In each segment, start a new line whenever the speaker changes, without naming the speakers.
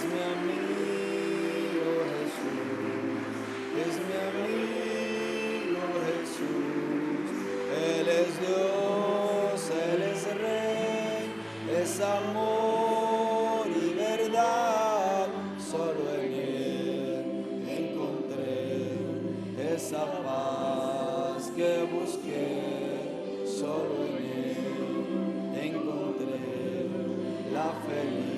mi amigo Jesús, es mi amigo Jesús. Él es Dios, Él es Rey, es amor y verdad. Solo en Él encontré esa paz que busqué. Solo en Él encontré la felicidad.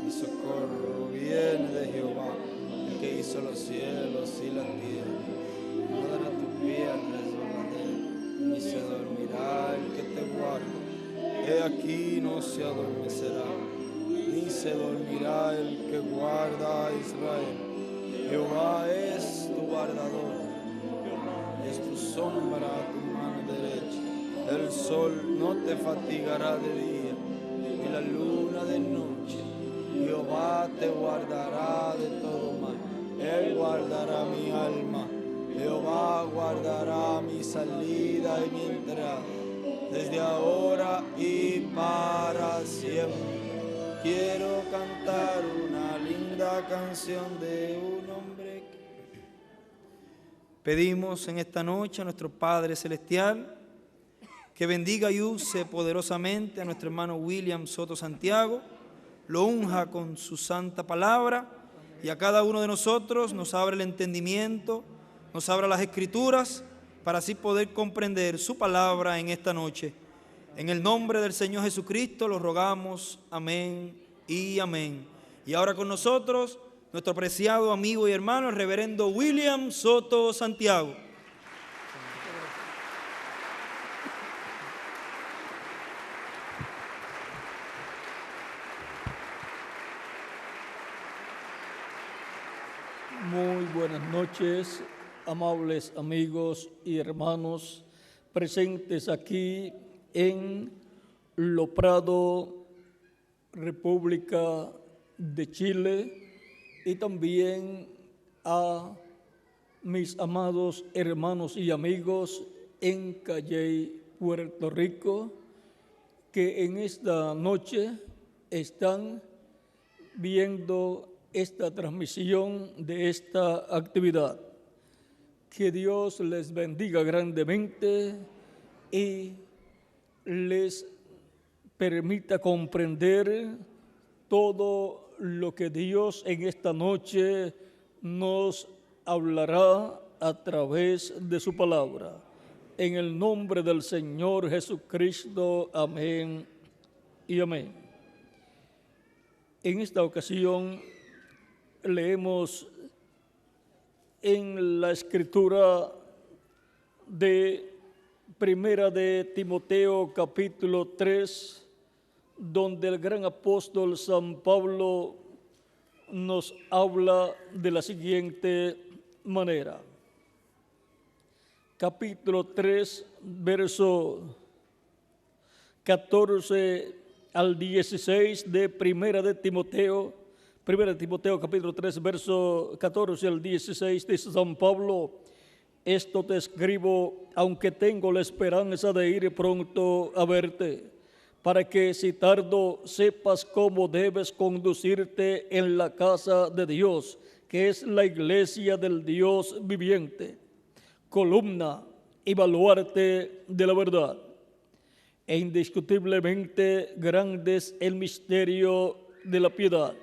Mi socorro viene de Jehová, el que hizo los cielos y la tierra. No dará tu pie al resbaladero, ni se dormirá el que te guarda. He aquí no se adormecerá, ni se dormirá el que guarda a Israel. Jehová es tu guardador, es tu sombra a tu mano derecha. El sol no te fatigará de día, ni la luna de noche. Jehová te guardará de todo mal. Él guardará mi alma. Jehová guardará mi salida y mi entrada, desde ahora y para siempre. Quiero cantar una linda canción de un hombre que... Pedimos en esta noche a nuestro Padre Celestial que bendiga y use poderosamente a nuestro hermano William Soto Santiago, lo unja con su santa palabra y a cada uno de nosotros nos abra el entendimiento, nos abra las Escrituras para así poder comprender su palabra en esta noche. En el nombre del Señor Jesucristo lo rogamos, amén y amén. Y ahora con nosotros, nuestro apreciado amigo y hermano, el reverendo William Soto Santiago.
Muy buenas noches, amables amigos y hermanos presentes aquí en Lo Prado, República de Chile, y también a mis amados hermanos y amigos en Calley, Puerto Rico, que en esta noche están viendo esta transmisión de esta actividad. Que Dios les bendiga grandemente y les permita comprender todo lo que Dios en esta noche nos hablará a través de su palabra. En el nombre del Señor Jesucristo, amén y amén. En esta ocasión leemos en la Escritura de Primera de Timoteo capítulo 3, donde el gran apóstol San Pablo nos habla de la siguiente manera. Capítulo 3, verso 14 al 16 de Primera de Timoteo capítulo 3, verso 14 al 16, dice San Pablo: esto te escribo, aunque tengo la esperanza de ir pronto a verte, para que si tardo sepas cómo debes conducirte en la casa de Dios, que es la iglesia del Dios viviente, columna y baluarte de la verdad. E indiscutiblemente grande es el misterio de la piedad.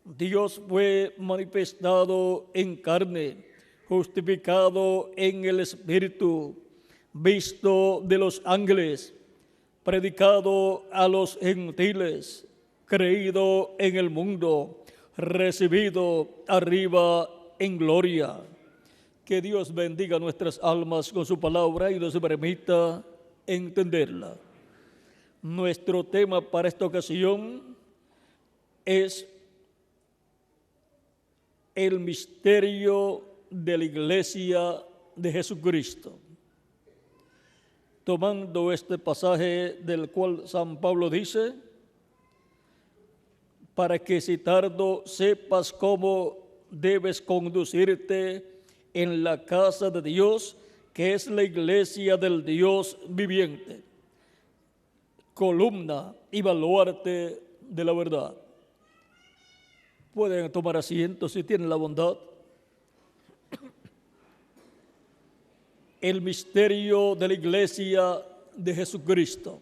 Dios fue manifestado en carne, justificado en el Espíritu, visto de los ángeles, predicado a los gentiles, creído en el mundo, recibido arriba en gloria. Que Dios bendiga nuestras almas con su palabra y nos permita entenderla. Nuestro tema para esta ocasión es el misterio de la iglesia de Jesucristo. Tomando este pasaje del cual San Pablo dice: para que si tardo sepas cómo debes conducirte en la casa de Dios, que es la iglesia del Dios viviente, columna y baluarte de la verdad. Pueden tomar asiento si tienen la bondad. El misterio de la iglesia de Jesucristo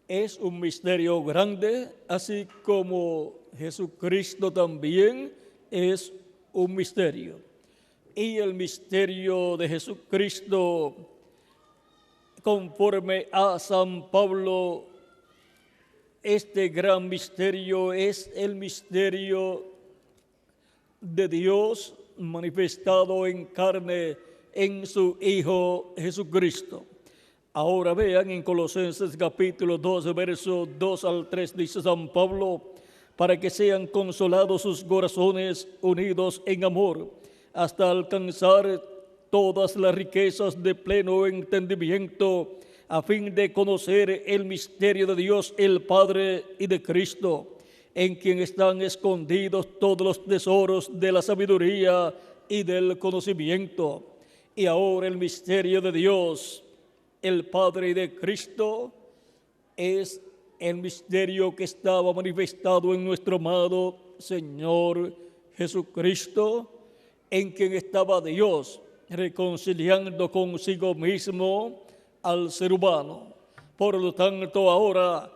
es un misterio grande, así como Jesucristo también es un misterio. Y el misterio de Jesucristo, conforme a San Pablo, este gran misterio es el misterio de Dios manifestado en carne en su Hijo Jesucristo. Ahora vean en Colosenses capítulo 2, verso 2 al 3, dice San Pablo, para que sean consolados sus corazones unidos en amor, hasta alcanzar todas las riquezas de pleno entendimiento, a fin de conocer el misterio de Dios el Padre y de Cristo, en quien están escondidos todos los tesoros de la sabiduría y del conocimiento. Y ahora el misterio de Dios, el Padre y de Cristo, es el misterio que estaba manifestado en nuestro amado Señor Jesucristo, en quien estaba Dios reconciliando consigo mismo al ser humano. Por lo tanto, ahora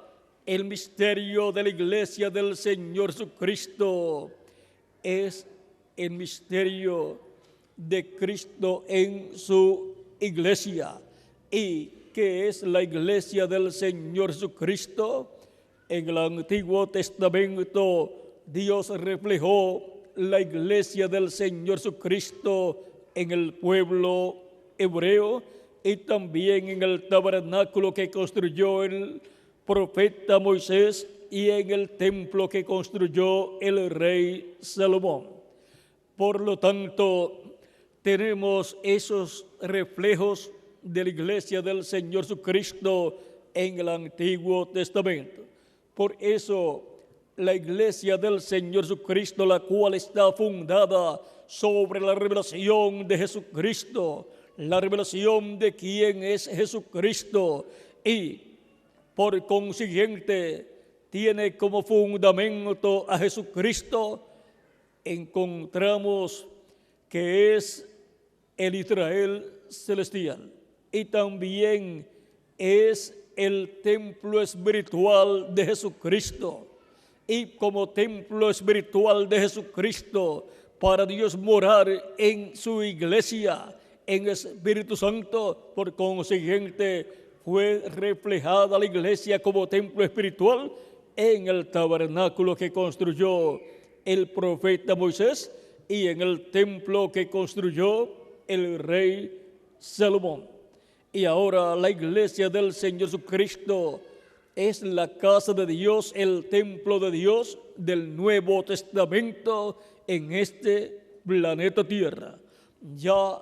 el misterio de la iglesia del Señor Jesucristo es el misterio de Cristo en su iglesia. ¿Y qué es la iglesia del Señor Jesucristo? En el Antiguo Testamento Dios reflejó la iglesia del Señor Jesucristo en el pueblo hebreo y también en el tabernáculo que construyó el profeta Moisés y en el templo que construyó el rey Salomón. Por lo tanto, tenemos esos reflejos de la iglesia del Señor Jesucristo en el Antiguo Testamento. Por eso, la iglesia del Señor Jesucristo, la cual está fundada sobre la revelación de Jesucristo, la revelación de quién es Jesucristo, y por consiguiente tiene como fundamento a Jesucristo, encontramos que es el Israel celestial y también es el templo espiritual de Jesucristo. Y como templo espiritual de Jesucristo, para Dios morar en su iglesia, en Espíritu Santo, por consiguiente fue reflejada la iglesia como templo espiritual en el tabernáculo que construyó el profeta Moisés y en el templo que construyó el rey Salomón. Y ahora la iglesia del Señor Jesucristo es la casa de Dios, el templo de Dios del Nuevo Testamento en este planeta Tierra. Ya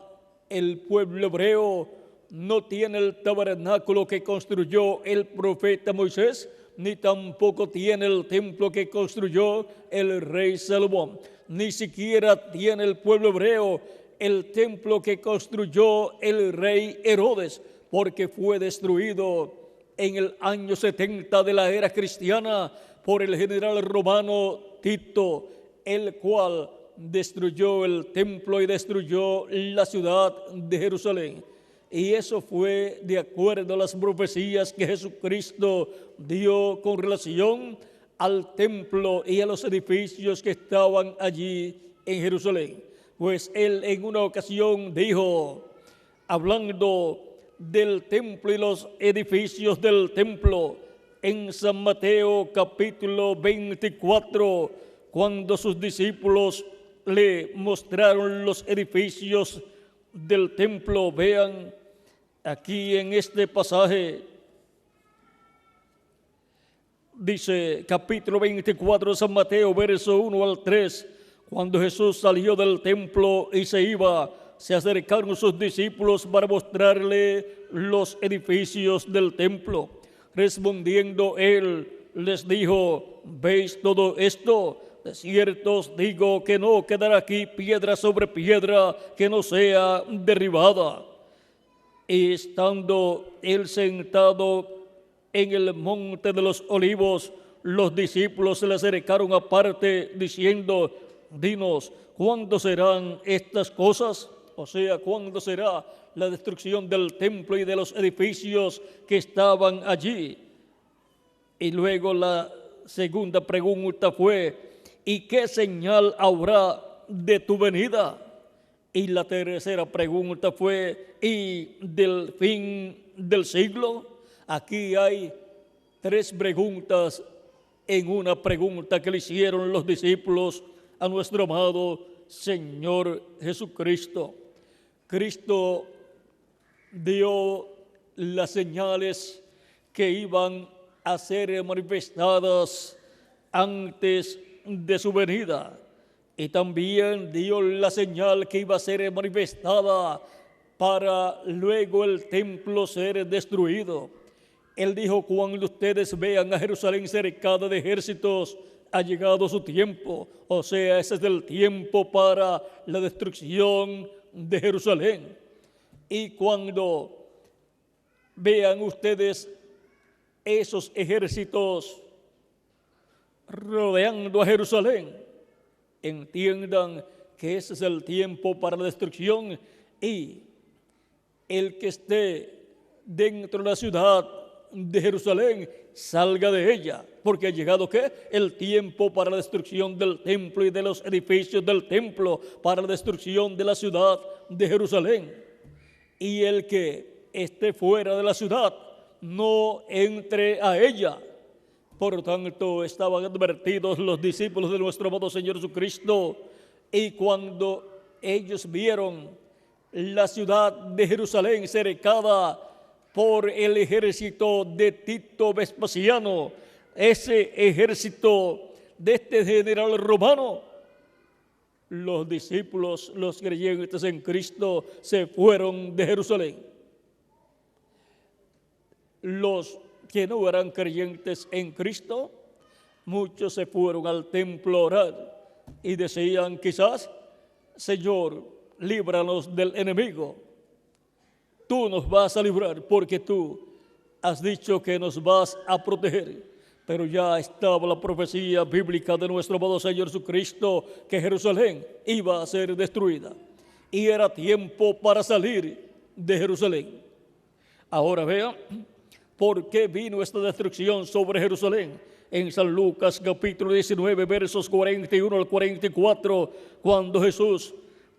el pueblo hebreo no tiene el tabernáculo que construyó el profeta Moisés, ni tampoco tiene el templo que construyó el rey Salomón. Ni siquiera tiene el pueblo hebreo el templo que construyó el rey Herodes, porque fue destruido en el año 70 de la era cristiana por el general romano Tito, el cual destruyó el templo y destruyó la ciudad de Jerusalén. Y eso fue de acuerdo a las profecías que Jesucristo dio con relación al templo y a los edificios que estaban allí en Jerusalén. Pues él en una ocasión dijo, hablando del templo y los edificios del templo, en San Mateo capítulo 24, cuando sus discípulos le mostraron los edificios del templo. Vean aquí en este pasaje, dice capítulo 24 de San Mateo, verso 1 al 3, cuando Jesús salió del templo y se iba, se acercaron sus discípulos para mostrarle los edificios del templo. Respondiendo él, les dijo, ¿veis todo esto? De cierto os digo que no quedará aquí piedra sobre piedra que no sea derribada. Y estando él sentado en el monte de los olivos, los discípulos se le acercaron aparte diciendo: dinos, ¿cuándo serán estas cosas? O sea, ¿cuándo será la destrucción del templo y de los edificios que estaban allí? Y luego la segunda pregunta fue: ¿y qué señal habrá de tu venida? Y la tercera pregunta fue: ¿y del fin del siglo? Aquí hay tres preguntas en una pregunta que le hicieron los discípulos a nuestro amado Señor Jesucristo. Cristo dio las señales que iban a ser manifestadas antes de su venida, y también dio la señal que iba a ser manifestada para luego el templo ser destruido. Él dijo: cuando ustedes vean a Jerusalén cercada de ejércitos, ha llegado su tiempo. O sea, ese es el tiempo para la destrucción de Jerusalén. Y cuando vean ustedes esos ejércitos rodeando a Jerusalén, entiendan que ese es el tiempo para la destrucción, y el que esté dentro de la ciudad de Jerusalén salga de ella, porque ha llegado ¿qué? El tiempo para la destrucción del templo y de los edificios del templo, para la destrucción de la ciudad de Jerusalén. Y el que esté fuera de la ciudad no entre a ella. Por tanto, estaban advertidos los discípulos de nuestro amado Señor Jesucristo, y cuando ellos vieron la ciudad de Jerusalén cercada por el ejército de Tito Vespasiano, ese ejército de este general romano, los discípulos, los creyentes en Cristo, se fueron de Jerusalén. Los que no eran creyentes en Cristo, muchos se fueron al templo a orar y decían quizás: Señor, líbranos del enemigo. Tú nos vas a librar porque tú has dicho que nos vas a proteger. Pero ya estaba la profecía bíblica de nuestro amado Señor Jesucristo que Jerusalén iba a ser destruida. Y era tiempo para salir de Jerusalén. Ahora vean por qué vino esta destrucción sobre Jerusalén. En San Lucas capítulo 19, versos 41 al 44, cuando Jesús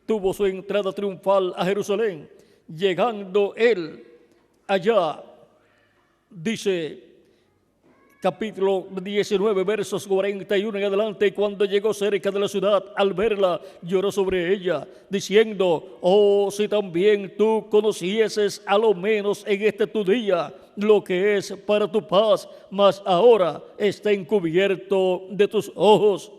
tuvo su entrada triunfal a Jerusalén, llegando él allá, dice capítulo 19, versos 41 en adelante: cuando llegó cerca de la ciudad, al verla, lloró sobre ella, diciendo: oh, si también tú conocieses a lo menos en este tu día lo que es para tu paz, mas ahora está encubierto de tus ojos,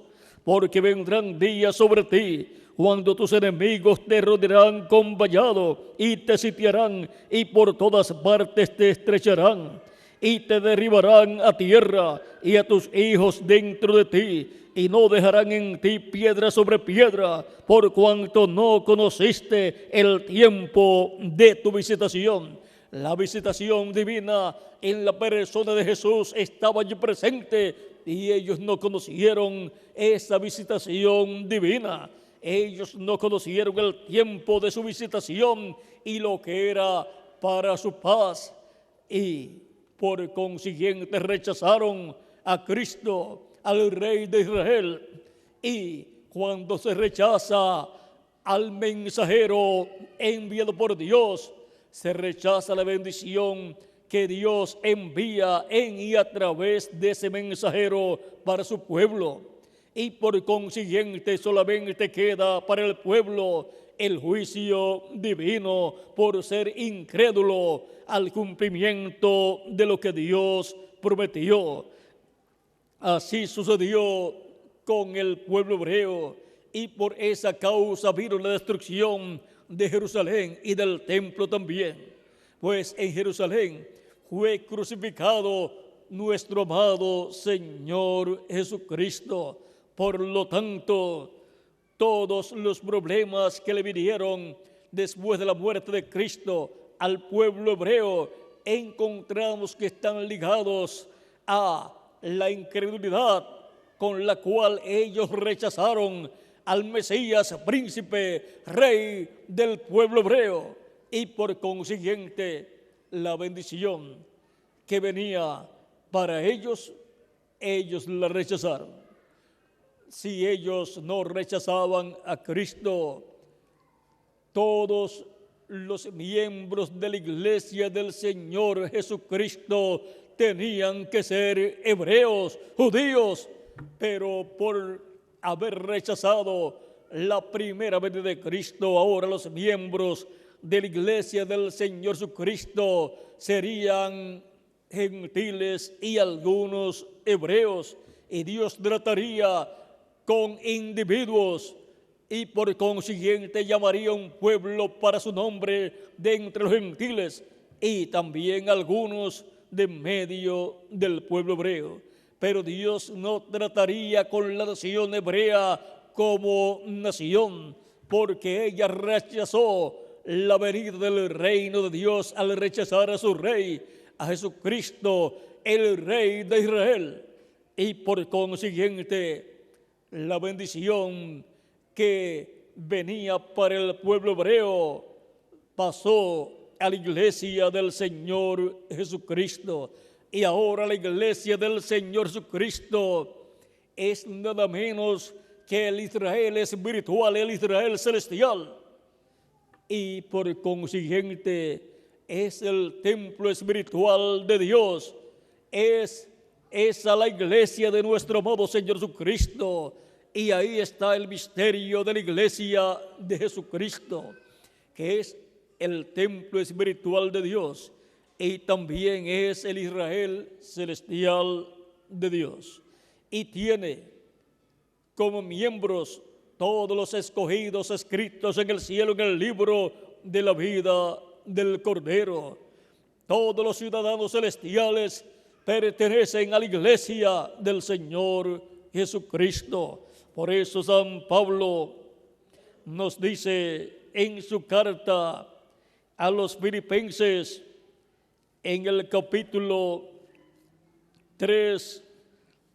porque vendrán días sobre ti cuando tus enemigos te rodearán con vallado y te sitiarán, y por todas partes te estrecharán y te derribarán a tierra y a tus hijos dentro de ti, y no dejarán en ti piedra sobre piedra, por cuanto no conociste el tiempo de tu visitación. La visitación divina en la persona de Jesús estaba allí presente, y ellos no conocieron esa visitación divina. Ellos no conocieron el tiempo de su visitación y lo que era para su paz, y por consiguiente rechazaron a Cristo, al Rey de Israel. Y cuando se rechaza al mensajero enviado por Dios, se rechaza la bendición que Dios envía en y a través de ese mensajero para su pueblo. Y por consiguiente solamente queda para el pueblo el juicio divino por ser incrédulo al cumplimiento de lo que Dios prometió. Así sucedió con el pueblo hebreo, y por esa causa vino la destrucción de Jerusalén y del templo también. Pues en Jerusalén fue crucificado nuestro amado Señor Jesucristo. Por lo tanto, todos los problemas que le vinieron después de la muerte de Cristo al pueblo hebreo, encontramos que están ligados a la incredulidad con la cual ellos rechazaron al Mesías, príncipe, rey del pueblo hebreo, y por consiguiente la bendición que venía para ellos, ellos la rechazaron. Si ellos no rechazaban a Cristo, todos los miembros de la iglesia del Señor Jesucristo tenían que ser hebreos, judíos, pero por haber rechazado la primera venida de Cristo, ahora los miembros de la iglesia del Señor Jesucristo serían gentiles y algunos hebreos, y Dios trataría con individuos y por consiguiente llamaría un pueblo para su nombre de entre los gentiles y también algunos de medio del pueblo hebreo. Pero Dios no trataría con la nación hebrea como nación, porque ella rechazó la venida del reino de Dios al rechazar a su rey, a Jesucristo, el rey de Israel. Y por consiguiente, la bendición que venía para el pueblo hebreo pasó a la iglesia del Señor Jesucristo. Y ahora la iglesia del Señor Jesucristo es nada menos que el Israel espiritual, el Israel celestial. Y por consiguiente es el templo espiritual de Dios. Es esa la iglesia de nuestro amado Señor Jesucristo. Y ahí está el misterio de la iglesia de Jesucristo, que es el templo espiritual de Dios y también es el Israel celestial de Dios. Y tiene como miembros todos los escogidos escritos en el cielo en el libro de la vida del Cordero. Todos los ciudadanos celestiales pertenecen a la iglesia del Señor Jesucristo. Por eso San Pablo nos dice en su carta a los Filipenses, en el capítulo 3,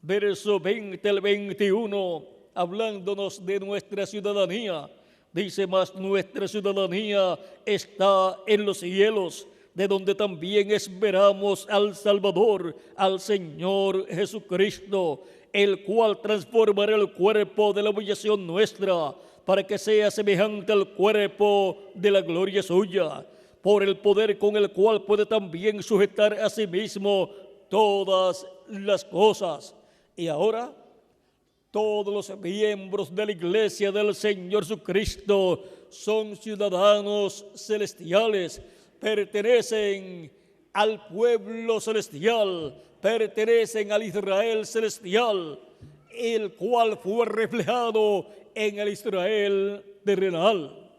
verso 20 al 21, hablándonos de nuestra ciudadanía, dice: mas nuestra ciudadanía está en los cielos, de donde también esperamos al Salvador, al Señor Jesucristo, el cual transformará el cuerpo de la humillación nuestra, para que sea semejante al cuerpo de la gloria suya, por el poder con el cual puede también sujetar a sí mismo todas las cosas. Y ahora, todos los miembros de la iglesia del Señor Jesucristo son ciudadanos celestiales, pertenecen al pueblo celestial, pertenecen al Israel celestial, el cual fue reflejado en el Israel terrenal.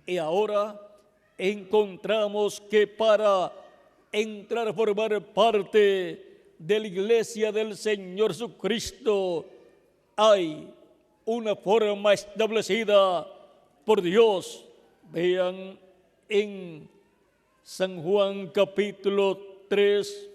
Y ahora encontramos que para entrar a formar parte de la iglesia del Señor Jesucristo hay una forma establecida por Dios. Vean en San Juan capítulo 3,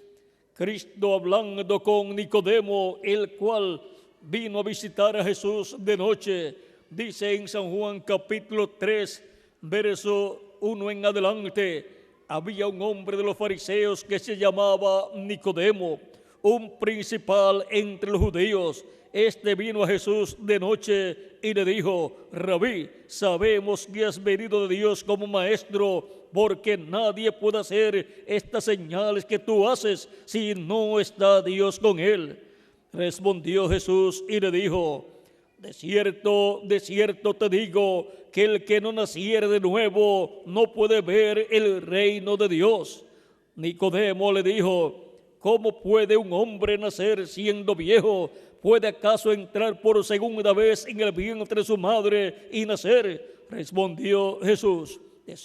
Cristo hablando con Nicodemo, el cual vino a visitar a Jesús de noche. Dice en San Juan capítulo 3, verso 1 en adelante: había un hombre de los fariseos que se llamaba Nicodemo, un principal entre los judíos. Este vino a Jesús de noche y le dijo: Rabí, sabemos que has venido de Dios como maestro, porque nadie puede hacer estas señales que tú haces si no está Dios con él. Respondió Jesús y le dijo: de cierto te digo, que el que no naciere de nuevo no puede ver el reino de Dios. Nicodemo le dijo: ¿cómo puede un hombre nacer siendo viejo? ¿Puede acaso entrar por segunda vez en el vientre de su madre y nacer? Respondió Jesús: de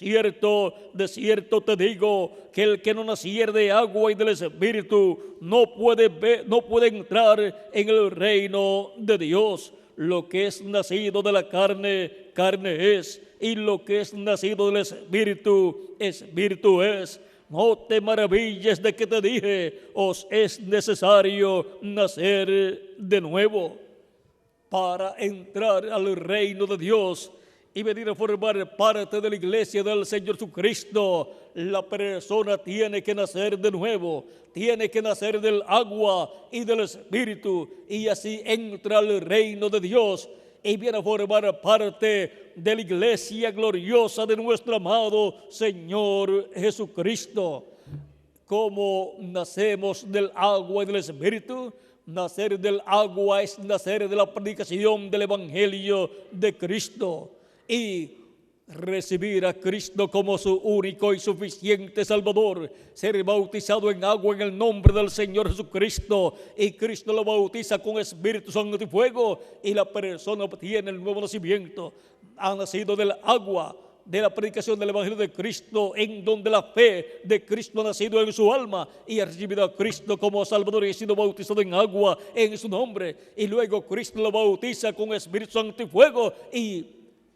cierto te digo, que el que no naciere de agua y del Espíritu no puede entrar en el reino de Dios. lo que es nacido de la carne, carne es, y lo que es nacido del Espíritu, Espíritu es. No te maravilles de que te dije, os es necesario nacer de nuevo para entrar al reino de Dios y venir a formar parte de la iglesia del Señor Jesucristo. La persona tiene que nacer de nuevo, tiene que nacer del agua y del Espíritu, y así entra al reino de Dios y viene a formar parte de la iglesia gloriosa de nuestro amado Señor Jesucristo. ¿Cómo nacemos del agua y del Espíritu? Nacer del agua es nacer de la predicación del Evangelio de Cristo y recibir a Cristo como su único y suficiente Salvador, ser bautizado en agua en el nombre del Señor Jesucristo, y Cristo lo bautiza con Espíritu Santo y fuego, y la persona obtiene el nuevo nacimiento. Ha nacido del agua, de la predicación del Evangelio de Cristo, en donde la fe de Cristo ha nacido en su alma y ha recibido a Cristo como Salvador y ha sido bautizado en agua en su nombre, y luego Cristo lo bautiza con Espíritu Santo y fuego y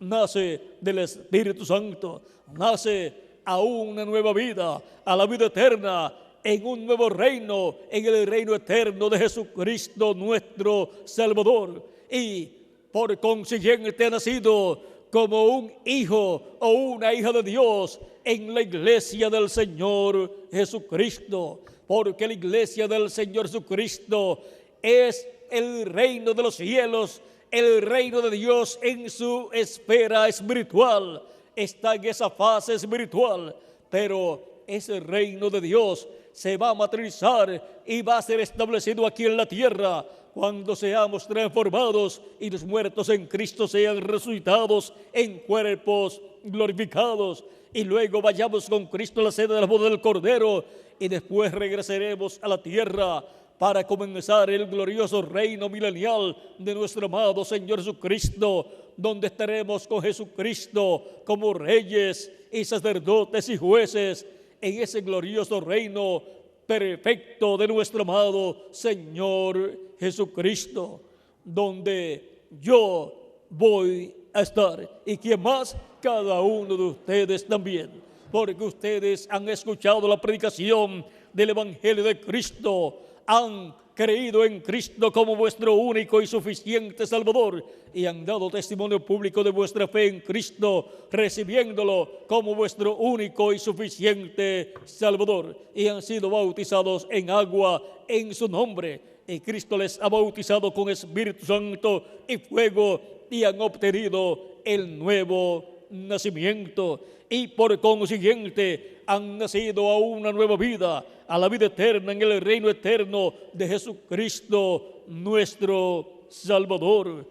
nace del Espíritu Santo, nace a una nueva vida, a la vida eterna, en un nuevo reino, en el reino eterno de Jesucristo nuestro Salvador, y por consiguiente ha nacido como un hijo o una hija de Dios en la iglesia del Señor Jesucristo, porque la iglesia del Señor Jesucristo es el reino de los cielos, el reino de Dios en su esfera espiritual, está en esa fase espiritual, pero ese reino de Dios se va a materializar y va a ser establecido aquí en la tierra cuando seamos transformados y los muertos en Cristo sean resucitados en cuerpos glorificados, y luego vayamos con Cristo a la sede de la boda del Cordero, y después regresaremos a la tierra para comenzar el glorioso reino milenial de nuestro amado Señor Jesucristo, donde estaremos con Jesucristo como reyes y sacerdotes y jueces en ese glorioso reino perfecto de nuestro amado Señor Jesucristo, donde yo voy a estar. ¿Y quién más? Cada uno de ustedes también, porque ustedes han escuchado la predicación del Evangelio de Cristo, han creído en Cristo como vuestro único y suficiente Salvador y han dado testimonio público de vuestra fe en Cristo, recibiéndolo como vuestro único y suficiente Salvador, y han sido bautizados en agua en su nombre, y Cristo les ha bautizado con Espíritu Santo y fuego, y han obtenido el nuevo nacimiento, y por consiguiente han nacido a una nueva vida, a la vida eterna en el reino eterno de Jesucristo nuestro Salvador.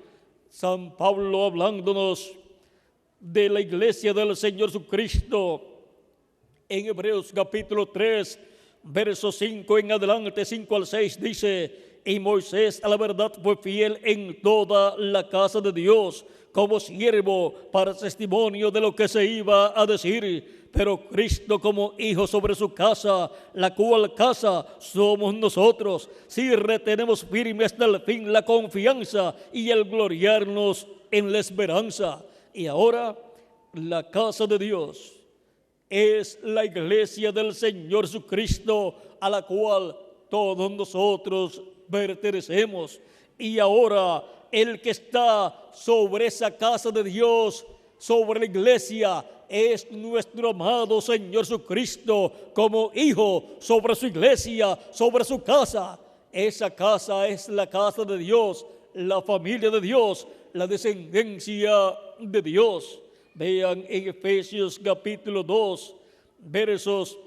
San Pablo, hablándonos de la iglesia del Señor Jesucristo, en Hebreos capítulo 3, versos 5 en adelante, 5 al 6, dice: y Moisés a la verdad fue fiel en toda la casa de Dios, como siervo para testimonio de lo que se iba a decir, pero Cristo como hijo sobre su casa, la cual casa somos nosotros, si retenemos firme hasta el fin la confianza y el gloriarnos en la esperanza. Y ahora la casa de Dios es la iglesia del Señor Jesucristo, a la cual todos nosotros pertenecemos. Y ahora el que está sobre esa casa de Dios, sobre la iglesia, es nuestro amado Señor Jesucristo como hijo sobre su iglesia, sobre su casa. Esa casa es la casa de Dios, la familia de Dios, la descendencia de Dios. Vean en Efesios capítulo 2, versos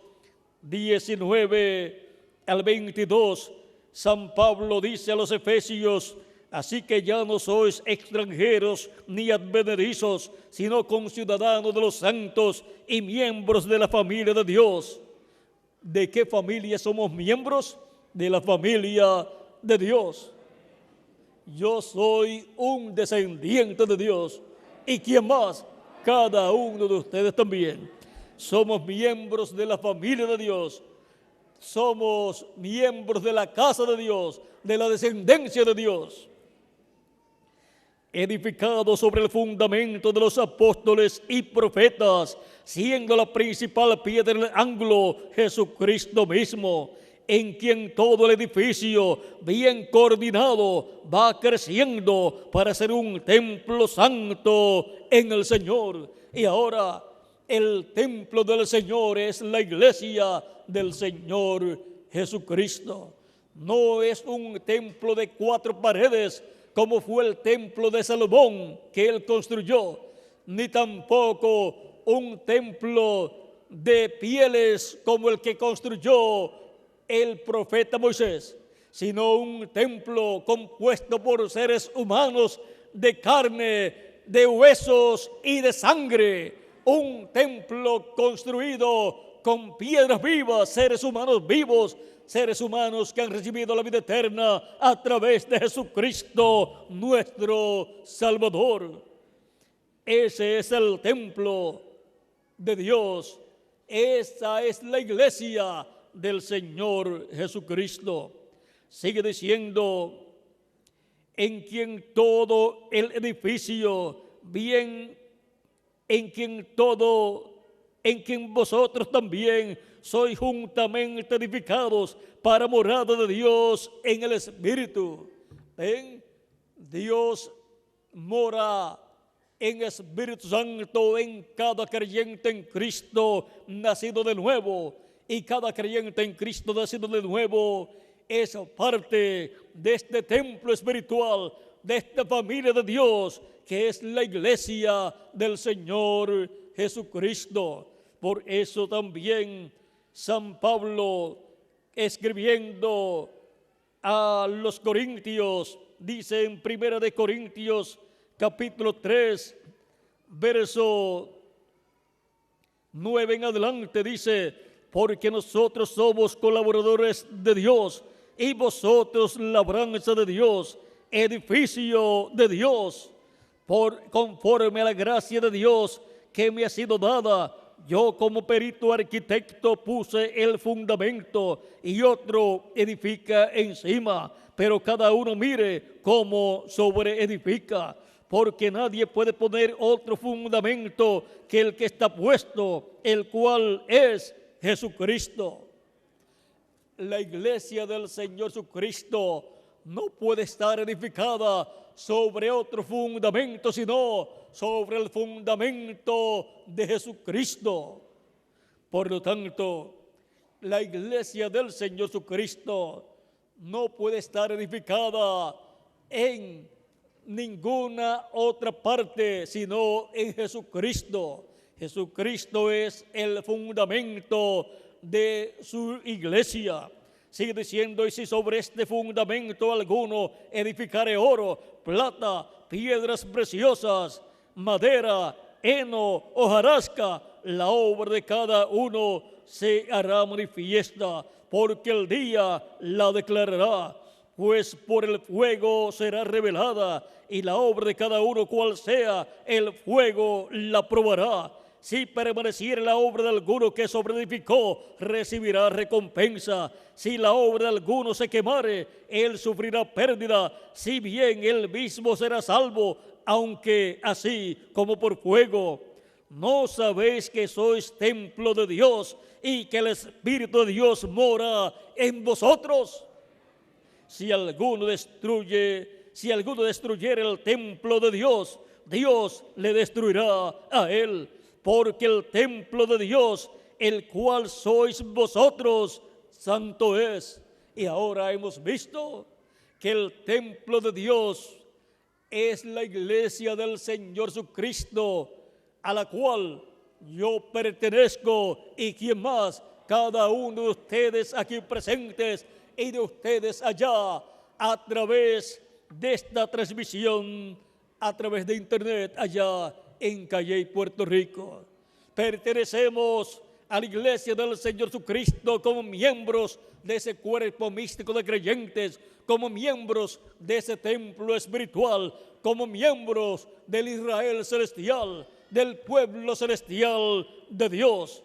19 al 22, San Pablo dice a los efesios: así que ya no sois extranjeros ni advenedizos, sino conciudadanos de los santos y miembros de la familia de Dios. ¿De qué familia somos miembros? De la familia de Dios. Yo soy un descendiente de Dios. ¿Y quién más? Cada uno de ustedes también. Somos miembros de la familia de Dios. Somos miembros de la casa de Dios, de la descendencia de Dios. edificado sobre el fundamento de los apóstoles y profetas, siendo la principal piedra del ángulo Jesucristo mismo, en quien todo el edificio, bien coordinado, va creciendo para ser un templo santo en el Señor. Y ahora el templo del Señor es la iglesia del Señor Jesucristo. No es un templo de 4 paredes, como fue el templo de Salomón que él construyó, ni tampoco un templo de pieles como el que construyó el profeta Moisés, sino un templo compuesto por seres humanos de carne, de huesos y de sangre, un templo construido con piedras vivas, seres humanos vivos, seres humanos que han recibido la vida eterna a través de Jesucristo, nuestro Salvador. Ese es el templo de Dios. Esa es la iglesia del Señor Jesucristo. Sigue diciendo, en quien todo el edificio, bien, en quien vosotros también sois juntamente edificados para morada de Dios en el Espíritu. ¿Ven? Dios mora en Espíritu Santo en cada creyente en Cristo nacido de nuevo. Y cada creyente en Cristo nacido de nuevo es parte de este templo espiritual, de esta familia de Dios, que es la iglesia del Señor Jesucristo. Por eso también San Pablo, escribiendo a los Corintios, dice en 1 de Corintios capítulo 3, verso 9 en adelante, dice: porque nosotros somos colaboradores de Dios y vosotros labranza de Dios, edificio de Dios, conforme a la gracia de Dios que me ha sido dada. Yo como perito arquitecto puse el fundamento y otro edifica encima, pero cada uno mire cómo sobreedifica, porque nadie puede poner otro fundamento que el que está puesto, el cual es Jesucristo. La iglesia del Señor Jesucristo no puede estar edificada sobre otro fundamento, sino sobre el fundamento de Jesucristo. Por lo tanto, la iglesia del Señor Jesucristo no puede estar edificada en ninguna otra parte, sino en Jesucristo. Jesucristo es el fundamento de su iglesia. Sigue diciendo: y si sobre este fundamento alguno edificare oro, plata, piedras preciosas, madera, heno, hojarasca, la obra de cada uno se hará manifiesta, porque el día la declarará, pues por el fuego será revelada, y la obra de cada uno, cual sea, el fuego la probará. Si permaneciere la obra de alguno que sobreedificó, recibirá recompensa. Si la obra de alguno se quemare, él sufrirá pérdida, si bien él mismo será salvo, aunque así como por fuego. ¿No sabéis que sois templo de Dios y que el Espíritu de Dios mora en vosotros? Si alguno destruyere el templo de Dios, Dios le destruirá a él. Porque el templo de Dios, el cual sois vosotros, santo es. Y ahora hemos visto que el templo de Dios es la iglesia del Señor Jesucristo, a la cual yo pertenezco, y quien más, cada uno de ustedes aquí presentes y de ustedes allá, a través de esta transmisión, a través de internet allá en Calley, Puerto Rico. Pertenecemos a la iglesia del Señor Jesucristo como miembros de ese cuerpo místico de creyentes, como miembros de ese templo espiritual, como miembros del Israel celestial, del pueblo celestial de Dios.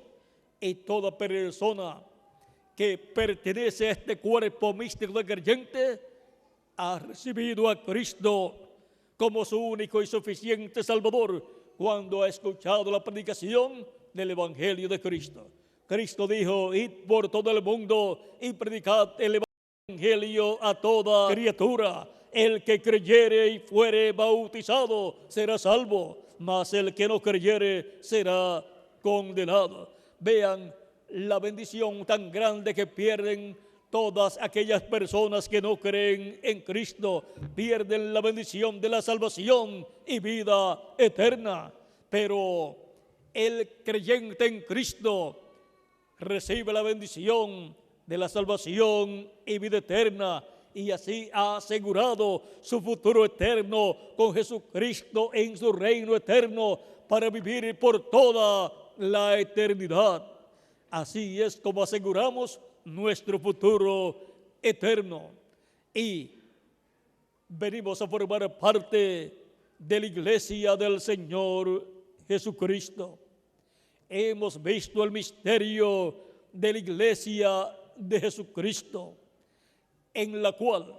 Y toda persona que pertenece a este cuerpo místico de creyentes ha recibido a Cristo como su único y suficiente Salvador cuando ha escuchado la predicación del Evangelio de Cristo. Cristo dijo: id por todo el mundo y predicad el Evangelio a toda criatura. El que creyere y fuere bautizado será salvo, mas el que no creyere será condenado. Vean la bendición tan grande que pierden todas aquellas personas que no creen en Cristo. Pierden la bendición de la salvación y vida eterna. Pero el creyente en Cristo recibe la bendición de la salvación y vida eterna, y así ha asegurado su futuro eterno con Jesucristo en su reino eterno para vivir por toda la eternidad. Así es como aseguramos nuestro futuro eterno. Y venimos a formar parte de la iglesia del Señor Jesucristo. Hemos visto el misterio de la iglesia de Jesucristo, en la cual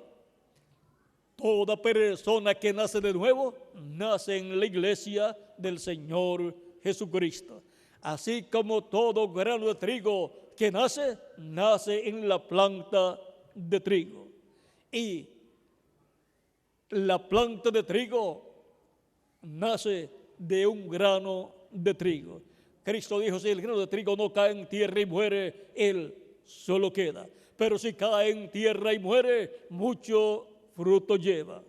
toda persona que nace de nuevo, nace en la iglesia del Señor Jesucristo. Así como todo grano de trigo que nace, nace en la planta de trigo. Y la planta de trigo nace de un grano de trigo. Cristo dijo: si el grano de trigo no cae en tierra y muere, él solo queda. Pero si cae en tierra y muere, mucho fruto lleva.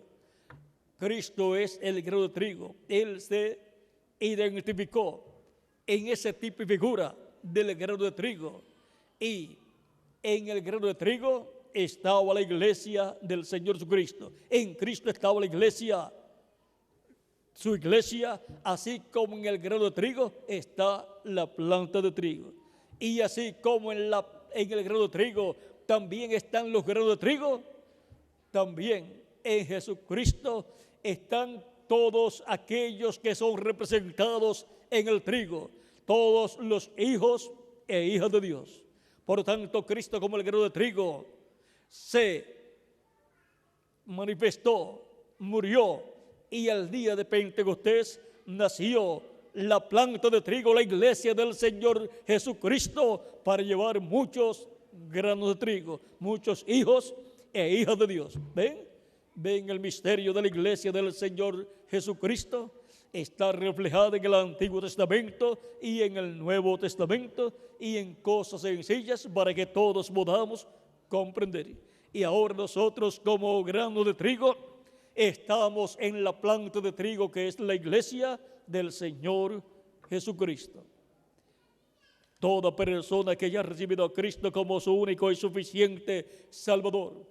Cristo es el grano de trigo. Él se identificó en ese tipo y figura del grano de trigo. Y en el grano de trigo estaba la iglesia del Señor Jesucristo. En Cristo estaba la iglesia, su iglesia, así como en el grano de trigo está la planta de trigo. Y así como en el grano de trigo también están los granos de trigo, también en Jesucristo están todos aquellos que son representados en el trigo, todos los hijos e hijas de Dios. Por tanto, Cristo, como el grano de trigo, se manifestó, murió, y al día de Pentecostés nació la planta de trigo, la iglesia del Señor Jesucristo, para llevar muchos granos de trigo, muchos hijos e hijas de Dios. ¿Ven el misterio de la iglesia del Señor Jesucristo? Está reflejada en el Antiguo Testamento y en el Nuevo Testamento, y en cosas sencillas para que todos podamos comprender. Y ahora nosotros, como grano de trigo, estamos en la planta de trigo que es la iglesia del Señor Jesucristo. Toda persona que haya recibido a Cristo como su único y suficiente Salvador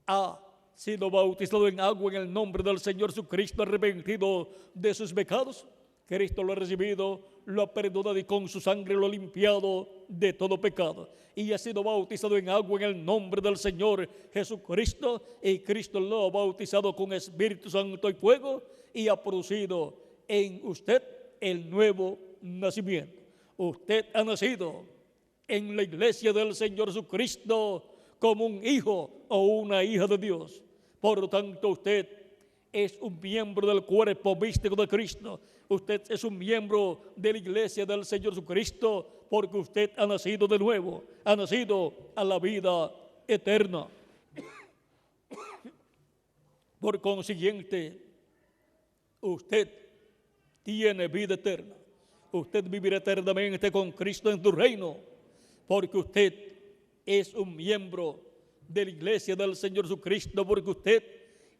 ha sido bautizado en agua en el nombre del Señor Jesucristo, arrepentido de sus pecados. Cristo lo ha recibido, lo ha perdonado y con su sangre lo ha limpiado de todo pecado. Y ha sido bautizado en agua en el nombre del Señor Jesucristo, y Cristo lo ha bautizado con Espíritu Santo y fuego, y ha producido en usted el nuevo nacimiento. Usted ha nacido en la iglesia del Señor Jesucristo como un hijo o una hija de Dios. Por lo tanto, usted es un miembro del cuerpo místico de Cristo. Usted es un miembro de la iglesia del Señor Jesucristo, porque usted ha nacido de nuevo, ha nacido a la vida eterna. Por consiguiente, usted tiene vida eterna. Usted vivirá eternamente con Cristo en su reino, porque usted es un miembro de la iglesia del Señor Jesucristo, porque usted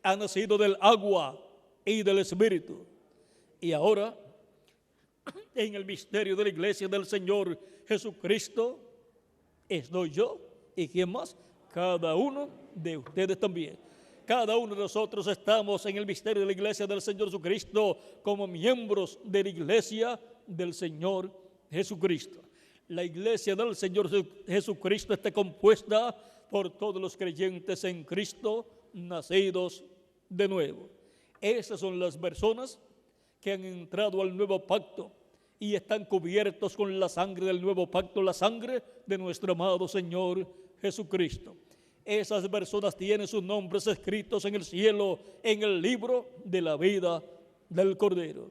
ha nacido del agua y del Espíritu. Y ahora, en el misterio de la iglesia del Señor Jesucristo, estoy yo, ¿y quién más? Cada uno de ustedes también. Cada uno de nosotros estamos en el misterio de la iglesia del Señor Jesucristo como miembros de la iglesia del Señor Jesucristo. La iglesia del Señor Jesucristo está compuesta por todos los creyentes en Cristo, nacidos de nuevo. Esas son las personas que han entrado al nuevo pacto y están cubiertos con la sangre del nuevo pacto, la sangre de nuestro amado Señor Jesucristo. esas personas tienen sus nombres escritos en el cielo, en el libro de la vida del Cordero.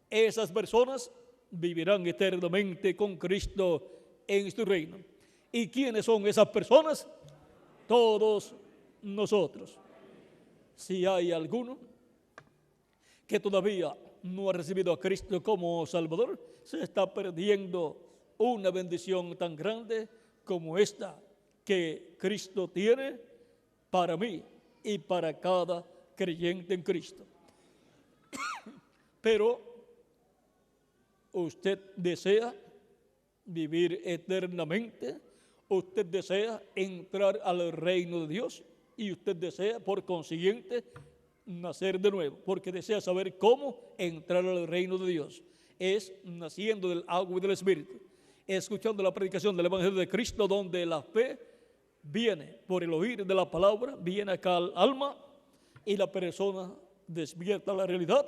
Esas personas vivirán eternamente con Cristo en su reino. ¿Y quiénes son esas personas? Todos nosotros. Si hay alguno que todavía no ha recibido a Cristo como Salvador, se está perdiendo una bendición tan grande como esta que Cristo tiene para mí y para cada creyente en Cristo. Pero usted desea vivir eternamente, usted desea entrar al reino de Dios y usted desea, por consiguiente, nacer de nuevo, porque desea saber cómo entrar al reino de Dios. Es naciendo del agua y del Espíritu, escuchando la predicación del Evangelio de Cristo, donde la fe viene por el oír de la palabra, viene acá al alma y la persona despierta la realidad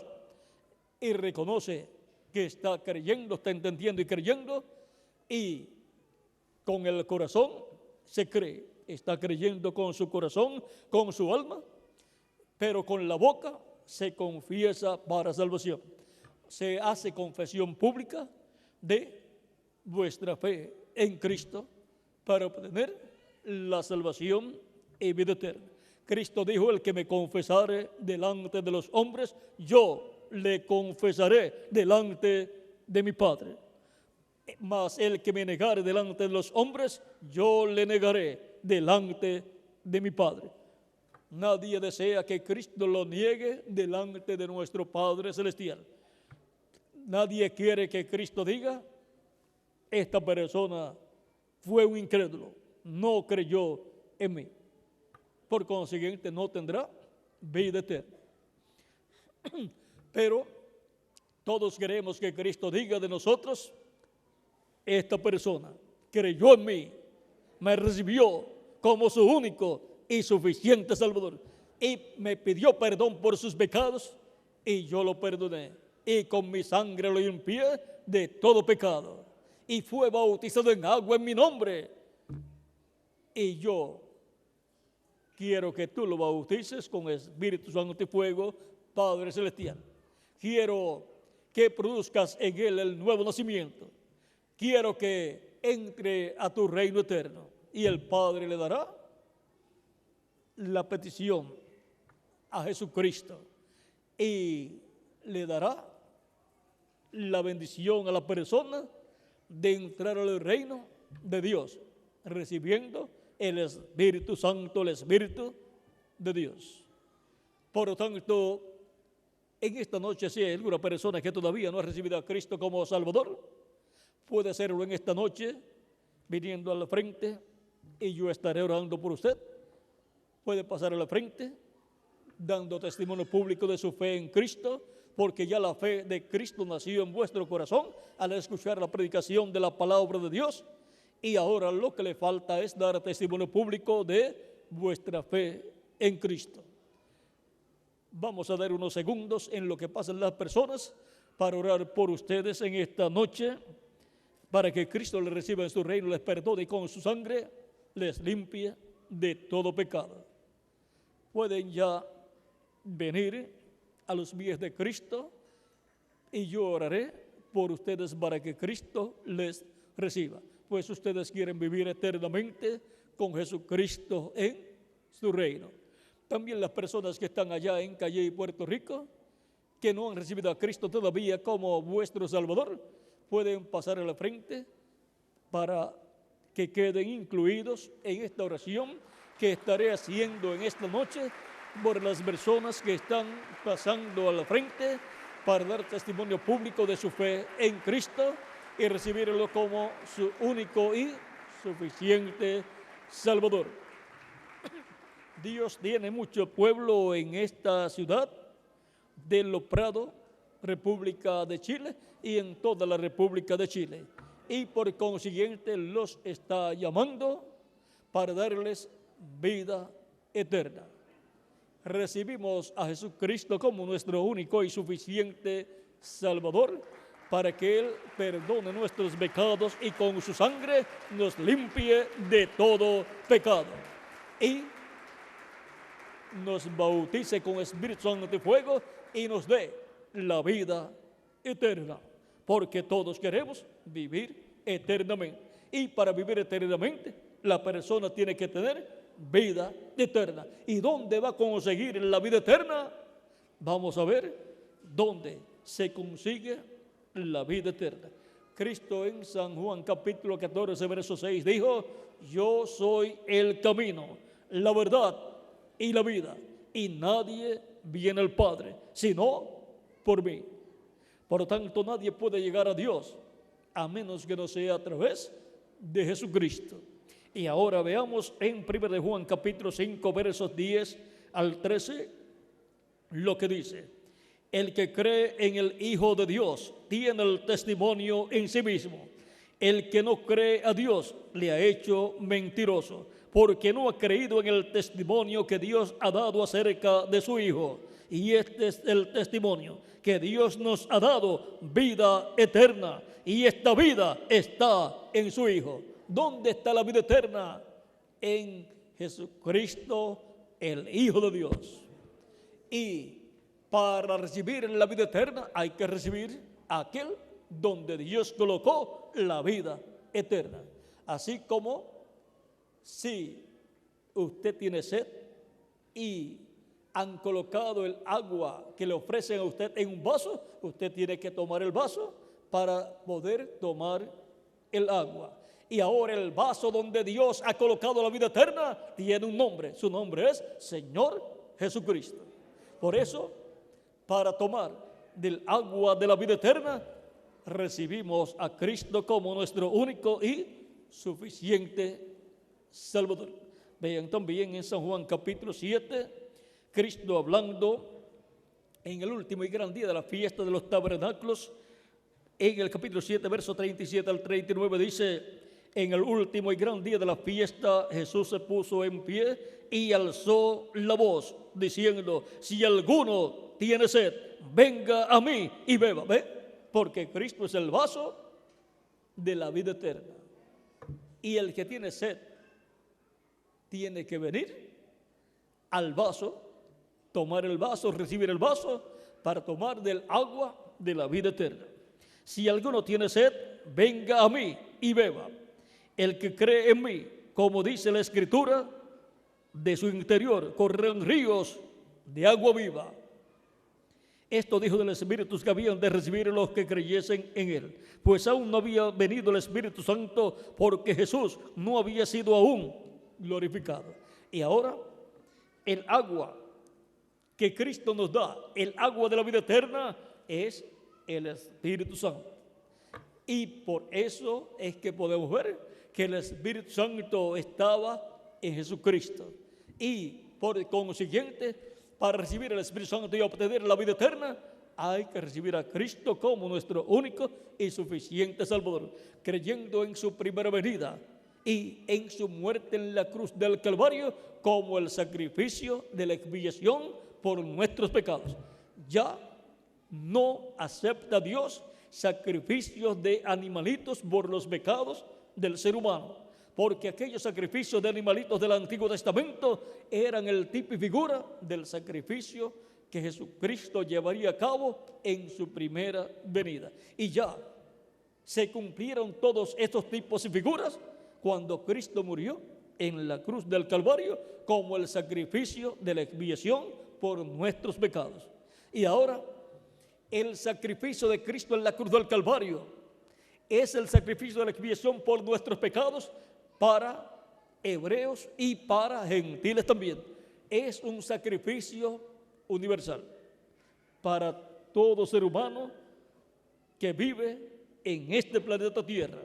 y reconoce que está creyendo, está entendiendo y creyendo, y con el corazón se cree, está creyendo con su corazón, con su alma, pero con la boca se confiesa para salvación. Se hace confesión pública de vuestra fe en Cristo para obtener la salvación y vida eterna. Cristo dijo: el que me confesare delante de los hombres, yo le confesaré delante de mi Padre. Mas el que me negare delante de los hombres, yo le negaré delante de mi Padre. Nadie desea que Cristo lo niegue delante de nuestro Padre Celestial. Nadie quiere que Cristo diga: esta persona fue un incrédulo, no creyó en mí. Por consiguiente, no tendrá vida eterna. Pero todos queremos que Cristo diga de nosotros: esta persona creyó en mí, me recibió como su único y suficiente Salvador, y me pidió perdón por sus pecados, y yo lo perdoné, y con mi sangre lo limpié de todo pecado, y fue bautizado en agua en mi nombre, y yo quiero que tú lo bautices con Espíritu Santo y fuego, Padre Celestial. Quiero que produzcas en él el nuevo nacimiento. Quiero que entre a tu reino eterno. Y el Padre le dará la petición a Jesucristo y le dará la bendición a la persona de entrar al reino de Dios, recibiendo el Espíritu Santo, el Espíritu de Dios. Por lo tanto, en esta noche, si hay alguna persona que todavía no ha recibido a Cristo como Salvador, puede hacerlo en esta noche viniendo al frente y yo estaré orando por usted. Puede pasar a la frente dando testimonio público de su fe en Cristo, porque ya la fe de Cristo nació en vuestro corazón al escuchar la predicación de la palabra de Dios, y ahora lo que le falta es dar testimonio público de vuestra fe en Cristo. Vamos a dar unos segundos en lo que pasan las personas para orar por ustedes en esta noche, para que Cristo les reciba en su reino, les perdone y con su sangre les limpie de todo pecado. Pueden ya venir a los pies de Cristo y yo oraré por ustedes para que Cristo les reciba, pues ustedes quieren vivir eternamente con Jesucristo en su reino. También las personas que están allá en Calle y Puerto Rico, que no han recibido a Cristo todavía como vuestro Salvador, pueden pasar a la frente para que queden incluidos en esta oración que estaré haciendo en esta noche por las personas que están pasando a la frente para dar testimonio público de su fe en Cristo y recibirlo como su único y suficiente Salvador. Dios tiene mucho pueblo en esta ciudad de Los Prados, República de Chile, y en toda la República de Chile, y por consiguiente los está llamando para darles vida eterna. Recibimos a Jesucristo como nuestro único y suficiente Salvador, para que Él perdone nuestros pecados y con su sangre nos limpie de todo pecado. y nos bautice con Espíritu Santo y fuego y nos dé la vida eterna, porque todos queremos vivir eternamente. Y para vivir eternamente, la persona tiene que tener vida eterna. ¿Y dónde va a conseguir la vida eterna? Vamos a ver dónde se consigue la vida eterna. Cristo en San Juan capítulo 14, verso 6 dijo: yo soy el camino, la verdad y la vida, y nadie viene al Padre sino por mí. Por lo tanto, nadie puede llegar a Dios a menos que no sea a través de Jesucristo. Y ahora veamos en 1 de Juan capítulo 5 versos 10 al 13 lo que dice: el que cree en el Hijo de Dios tiene el testimonio en sí mismo. El que no cree a Dios le ha hecho mentiroso, porque no ha creído en el testimonio que Dios ha dado acerca de su Hijo. Y este es el testimonio, que Dios nos ha dado vida eterna, y esta vida está en su Hijo. ¿Dónde está la vida eterna? En Jesucristo, el Hijo de Dios. Y para recibir la vida eterna hay que recibir aquel donde Dios colocó la vida eterna. Así como si usted tiene sed y han colocado el agua que le ofrecen a usted en un vaso, usted tiene que tomar el vaso para poder tomar el agua. Y ahora el vaso donde Dios ha colocado la vida eterna tiene un nombre. Su nombre es Señor Jesucristo. Por eso, para tomar del agua de la vida eterna, recibimos a Cristo como nuestro único y suficiente Salvador. Vean también en San Juan capítulo 7, Cristo hablando en el último y gran día de la fiesta de los tabernáculos, en el capítulo 7, verso 37 al 39 dice: en el último y gran día de la fiesta, Jesús se puso en pie y alzó la voz, diciendo: si alguno tiene sed, venga a mí y beba. ¿Ve? Porque Cristo es el vaso de la vida eterna. Y el que tiene sed tiene que venir al vaso, tomar el vaso, recibir el vaso, para tomar del agua de la vida eterna. Si alguno tiene sed, venga a mí y beba. El que cree en mí, como dice la Escritura, de su interior correrán ríos de agua viva. Esto dijo del Espíritu que habían de recibir los que creyesen en él, pues aún no había venido el Espíritu Santo, porque Jesús no había sido aún glorificado. Y ahora el agua que Cristo nos da, el agua de la vida eterna, es el Espíritu Santo. Y por eso es que podemos ver que el Espíritu Santo estaba en Jesucristo. Y por consiguiente, para recibir el Espíritu Santo y obtener la vida eterna, hay que recibir a Cristo como nuestro único y suficiente Salvador, creyendo en su primera venida y en su muerte en la cruz del Calvario como el sacrificio de la expiación por nuestros pecados. Ya no acepta Dios sacrificios de animalitos por los pecados del ser humano, porque aquellos sacrificios de animalitos del Antiguo Testamento eran el tipo y figura del sacrificio que Jesucristo llevaría a cabo en su primera venida. Y ya se cumplieron todos estos tipos y figuras cuando Cristo murió en la cruz del Calvario como el sacrificio de la expiación por nuestros pecados. Y ahora el sacrificio de Cristo en la cruz del Calvario es el sacrificio de la expiación por nuestros pecados para hebreos y para gentiles también. Es un sacrificio universal para todo ser humano que vive en este planeta Tierra.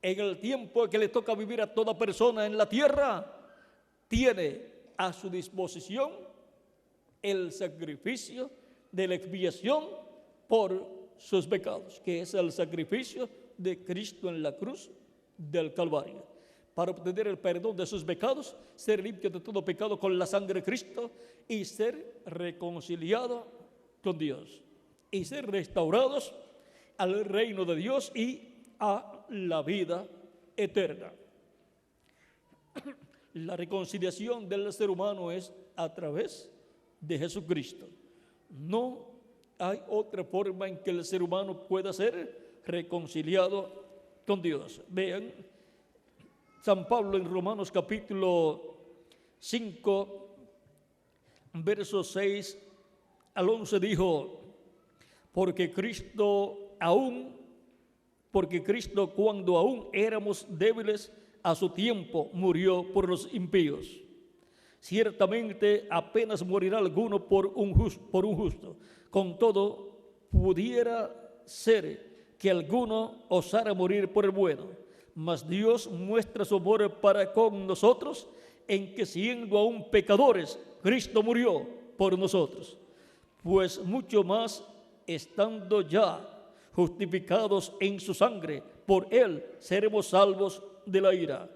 En el tiempo que le toca vivir a toda persona en la tierra, tiene a su disposición el sacrificio de la expiación por sus pecados, que es el sacrificio de Cristo en la cruz del Calvario, para obtener el perdón de sus pecados, ser limpio de todo pecado con la sangre de Cristo y ser reconciliado con Dios y ser restaurados al reino de Dios y a la vida eterna. La reconciliación del ser humano es a través de Jesucristo. No hay otra forma en que el ser humano pueda ser reconciliado con Dios. Vean, San Pablo en Romanos capítulo 5, versos 6 al 11 dijo, porque Cristo cuando aún éramos débiles a su tiempo murió por los impíos. Ciertamente apenas morirá alguno por un justo. Con todo, pudiera ser que alguno osara morir por el bueno. Mas Dios muestra su amor para con nosotros en que siendo aún pecadores, Cristo murió por nosotros. Pues mucho más, estando ya justificados en su sangre, por él seremos salvos de la ira.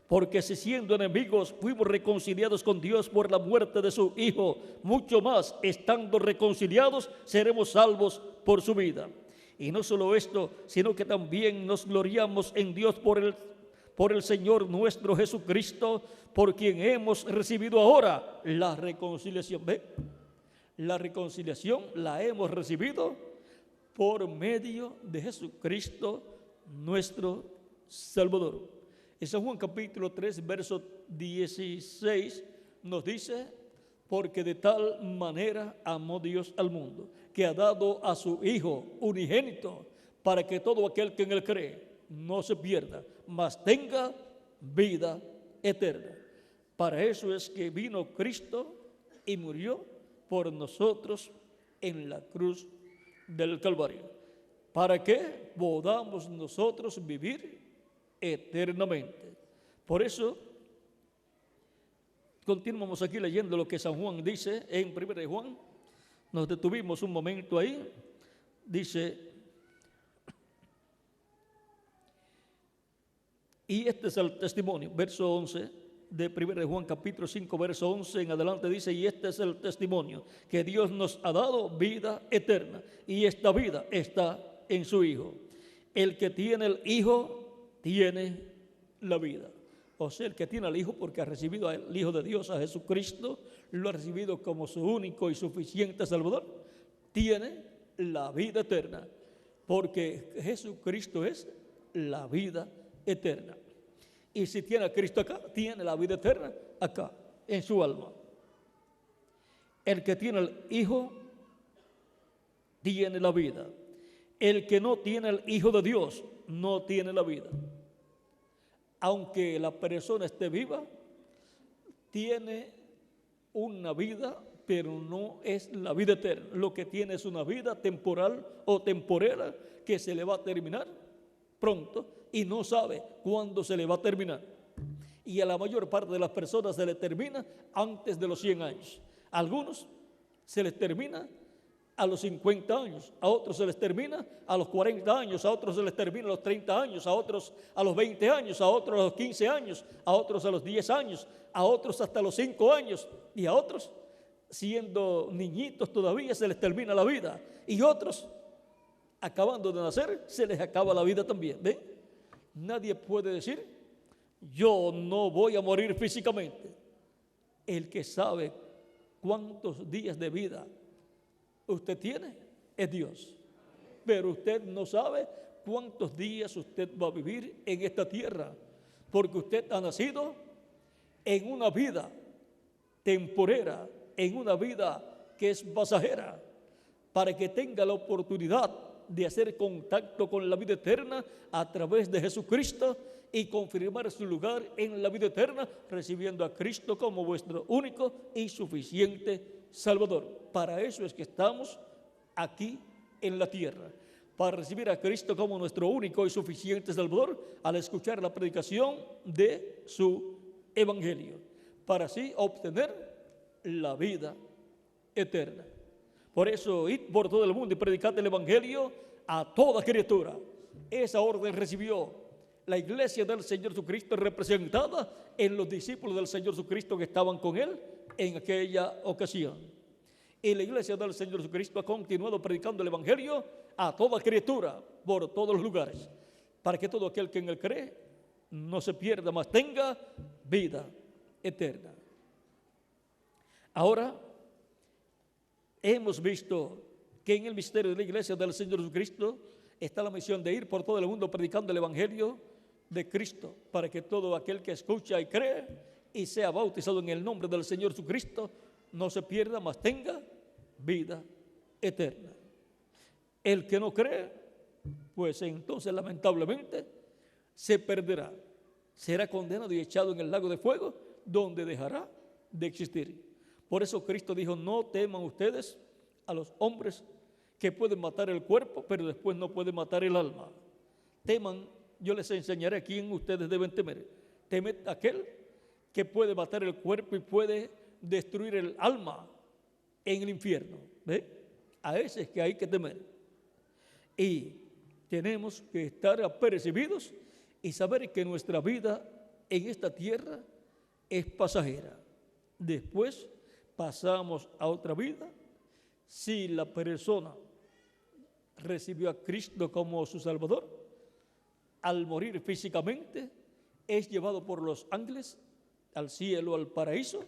Porque si siendo enemigos fuimos reconciliados con Dios por la muerte de su Hijo, mucho más, estando reconciliados, seremos salvos por su vida. Y no solo esto, sino que también nos gloriamos en Dios por el Señor nuestro Jesucristo, por quien hemos recibido ahora la reconciliación. ¿Ve? La reconciliación la hemos recibido por medio de Jesucristo nuestro Salvador. En San Juan capítulo 3, verso 16 nos dice, porque de tal manera amó Dios al mundo, que ha dado a su Hijo unigénito, para que todo aquel que en él cree no se pierda, mas tenga vida eterna. Para eso es que vino Cristo y murió por nosotros en la cruz del Calvario, para que podamos nosotros vivir eternamente. Por eso continuamos aquí leyendo lo que San Juan dice en 1 de Juan. Nos detuvimos un momento ahí. Dice, y este es el testimonio, verso 11 de 1 de Juan capítulo 5, verso 11 en adelante dice, y este es el testimonio, que Dios nos ha dado vida eterna, y esta vida está en su Hijo. El que tiene el Hijo tiene la vida. O sea, el que tiene al Hijo, porque ha recibido al Hijo de Dios, a Jesucristo, lo ha recibido como su único y suficiente Salvador, tiene la vida eterna, porque Jesucristo es la vida eterna. Y si tiene a Cristo acá, tiene la vida eterna acá, en su alma. El que tiene al Hijo tiene la vida. El que no tiene al Hijo de Dios no tiene la vida. Aunque la persona esté viva, tiene una vida, pero no es la vida eterna. Lo que tiene es una vida temporal o temporera que se le va a terminar pronto y no sabe cuándo se le va a terminar. Y a la mayor parte de las personas se le termina antes de los 100 años. A algunos se les termina a los 50 años, a otros se les termina a los 40 años, a otros se les termina a los 30 años, a otros a los 20 años, a otros a los 15 años, a otros a los 10 años, a otros hasta los 5 años, y a otros, siendo niñitos todavía, se les termina la vida, y otros, acabando de nacer, se les acaba la vida también. ¿Ve? Nadie puede decir, yo no voy a morir físicamente. El que sabe cuántos días de vida usted tiene es Dios, pero usted no sabe cuántos días usted va a vivir en esta tierra, porque usted ha nacido en una vida temporera, en una vida que es pasajera, para que tenga la oportunidad de hacer contacto con la vida eterna a través de Jesucristo y confirmar su lugar en la vida eterna, recibiendo a Cristo como vuestro único y suficiente Salvador. Para eso es que estamos aquí en la tierra, para recibir a Cristo como nuestro único y suficiente Salvador, al escuchar la predicación de su Evangelio, para así obtener la vida eterna. Por eso, id por todo el mundo y predicad el Evangelio a toda criatura. Esa orden recibió la iglesia del Señor Jesucristo, representada en los discípulos del Señor Jesucristo que estaban con él en aquella ocasión. Y la iglesia del Señor Jesucristo ha continuado predicando el Evangelio a toda criatura por todos los lugares, para que todo aquel que en él cree no se pierda, mas tenga vida eterna. Ahora, hemos visto que en el misterio de la Iglesia del Señor Jesucristo está la misión de ir por todo el mundo predicando el Evangelio de Cristo, para que todo aquel que escucha y cree y sea bautizado en el nombre del Señor Jesucristo no se pierda, mas tenga vida eterna. El que no cree, pues entonces lamentablemente se perderá, será condenado y echado en el lago de fuego, donde dejará de existir. Por eso Cristo dijo: no teman ustedes a los hombres que pueden matar el cuerpo, pero después no pueden matar el alma. Teman, yo les enseñaré a quién ustedes deben temer. Temed a aquel que puede matar el cuerpo y puede destruir el alma en el infierno. ¿Ve? A ese es que hay que temer. Y tenemos que estar apercibidos y saber que nuestra vida en esta tierra es pasajera. Después pasamos a otra vida. Si la persona recibió a Cristo como su Salvador, al morir físicamente es llevado por los ángeles al cielo, al paraíso,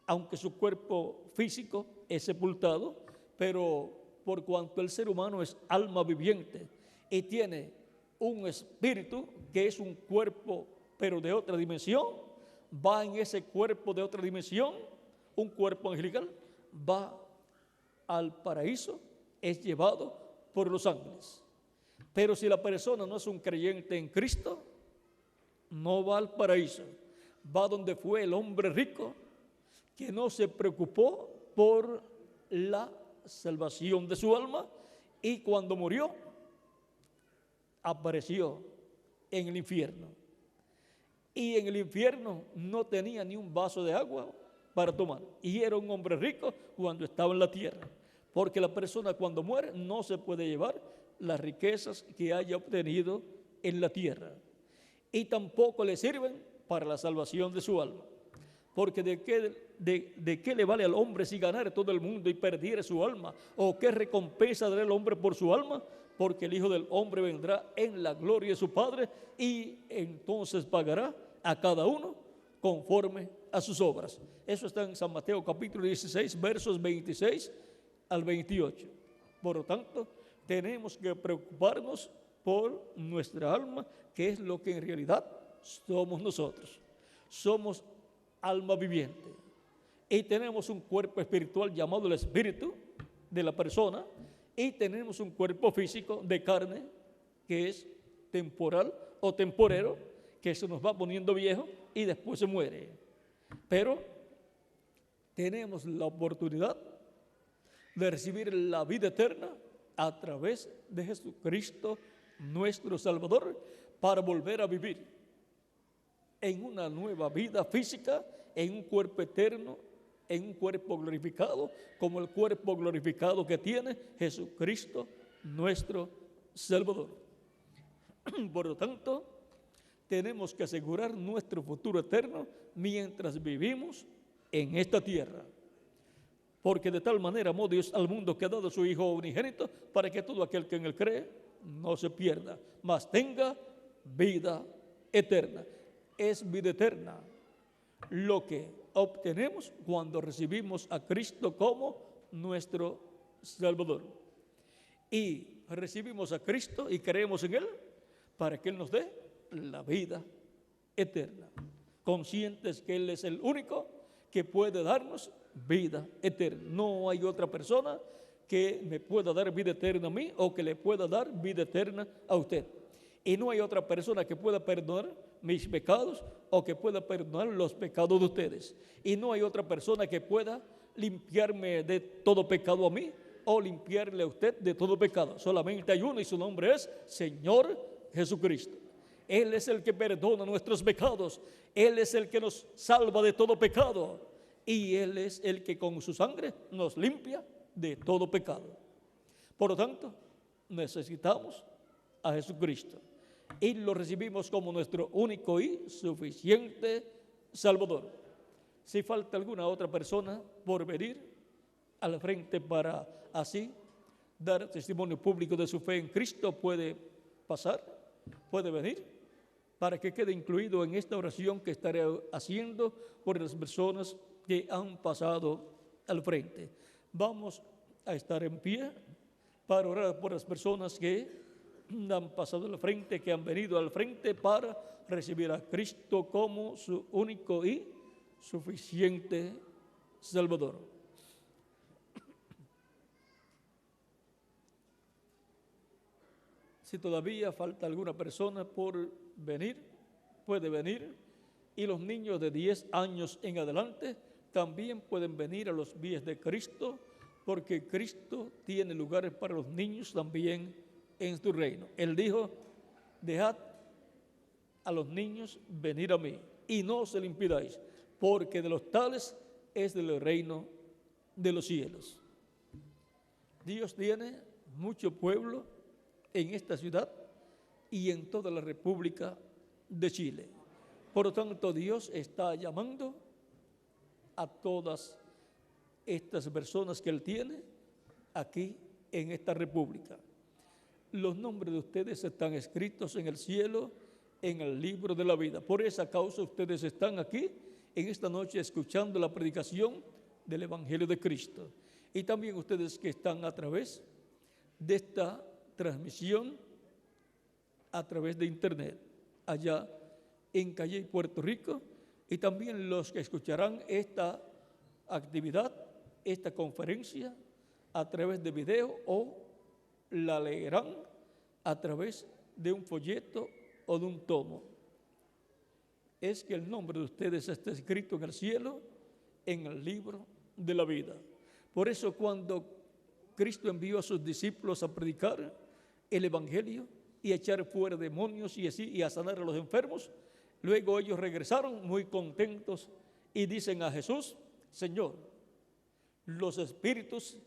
aunque su cuerpo físico es sepultado, pero por cuanto el ser humano es alma viviente y tiene un espíritu que es un cuerpo pero de otra dimensión, va en ese cuerpo de otra dimensión, un cuerpo angelical, va al paraíso, es llevado por los ángeles. Pero si la persona no es un creyente en Cristo, no va al paraíso, va donde fue el hombre rico que no se preocupó por la salvación de su alma, y cuando murió apareció en el infierno, y en el infierno no tenía ni un vaso de agua para tomar, y era un hombre rico cuando estaba en la tierra, porque la persona cuando muere no se puede llevar las riquezas que haya obtenido en la tierra, y tampoco le sirven para la salvación de su alma, porque ¿de qué le vale al hombre si ganara todo el mundo y perdiera su alma? ¿O qué recompensa dará el hombre por su alma? Porque el Hijo del Hombre vendrá en la gloria de su Padre y entonces pagará a cada uno conforme a sus obras. Eso está en San Mateo capítulo 16, versos 26 al 28. Por lo tanto, tenemos que preocuparnos por nuestra alma, que es lo que en realidad somos nosotros. Somos alma viviente y tenemos un cuerpo espiritual llamado el espíritu de la persona, y tenemos un cuerpo físico de carne que es temporal o temporero, que se nos va poniendo viejo y después se muere. Pero tenemos la oportunidad de recibir la vida eterna a través de Jesucristo nuestro Salvador, para volver a vivir en una nueva vida física, en un cuerpo eterno, en un cuerpo glorificado, como el cuerpo glorificado que tiene Jesucristo nuestro Salvador. Por lo tanto, tenemos que asegurar nuestro futuro eterno mientras vivimos en esta tierra, porque de tal manera amó Dios al mundo que ha dado a su Hijo unigénito, para que todo aquel que en él cree no se pierda, mas tenga vida eterna. Es vida eterna lo que obtenemos cuando recibimos a Cristo como nuestro Salvador, y recibimos a Cristo y creemos en Él para que Él nos dé la vida eterna, conscientes que Él es el único que puede darnos vida eterna. No hay otra persona que me pueda dar vida eterna a mí o que le pueda dar vida eterna a usted. Y no hay otra persona que pueda perdonar mis pecados o que pueda perdonar los pecados de ustedes. Y no hay otra persona que pueda limpiarme de todo pecado a mí o limpiarle a usted de todo pecado. Solamente hay uno, y su nombre es Señor Jesucristo. Él es el que perdona nuestros pecados. Él es el que nos salva de todo pecado. Y Él es el que con su sangre nos limpia de todo pecado. Por lo tanto, necesitamos a Jesucristo y lo recibimos como nuestro único y suficiente Salvador. Si falta alguna otra persona por venir al frente para así dar testimonio público de su fe en Cristo, puede pasar, puede venir. para que quede incluido en esta oración que estaré haciendo por las personas que han pasado al frente. Vamos a estar en pie para orar por las personas que han pasado al frente, que han venido al frente para recibir a Cristo como su único y suficiente Salvador. Si todavía falta alguna persona por venir, puede venir. Y los niños de 10 años en adelante también pueden venir a los pies de Cristo, porque Cristo tiene lugares para los niños también en su reino. Él dijo: dejad a los niños venir a mí y no se lo impidáis, porque de los tales es del reino de los cielos. Dios tiene mucho pueblo en esta ciudad y en toda la República de Chile. Por lo tanto, Dios está llamando a todas estas personas que Él tiene aquí en esta república. Los nombres de ustedes están escritos en el cielo, en el libro de la vida. Por esa causa ustedes están aquí en esta noche escuchando la predicación del Evangelio de Cristo. Y también ustedes que están a través de esta transmisión a través de internet, allá en Calley, Puerto Rico, y también los que escucharán esta actividad, esta conferencia, a través de video o la leerán a través de un folleto o de un tomo. Es que el nombre de ustedes está escrito en el cielo, en el libro de la vida. Por eso cuando Cristo envió a sus discípulos a predicar el Evangelio y a echar fuera demonios y a sanar a los enfermos, luego ellos regresaron muy contentos y dicen a Jesús: Señor, los espíritus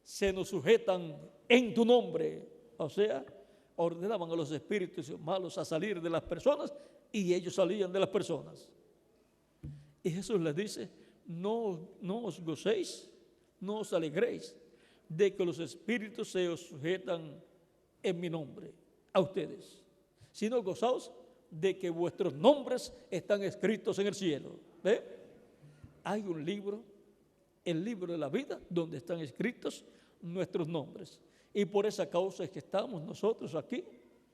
se nos sujetan en tu nombre. O sea, ordenaban a los espíritus malos a salir de las personas y ellos salían de las personas. Y Jesús les dice: no os gocéis, no os alegréis de que los espíritus se os sujetan en mi nombre a ustedes, sino gozaos de que vuestros nombres están escritos en el cielo. ¿Ve? Hay un libro, el libro de la vida, donde están escritos nuestros nombres. Y por esa causa es que estamos nosotros aquí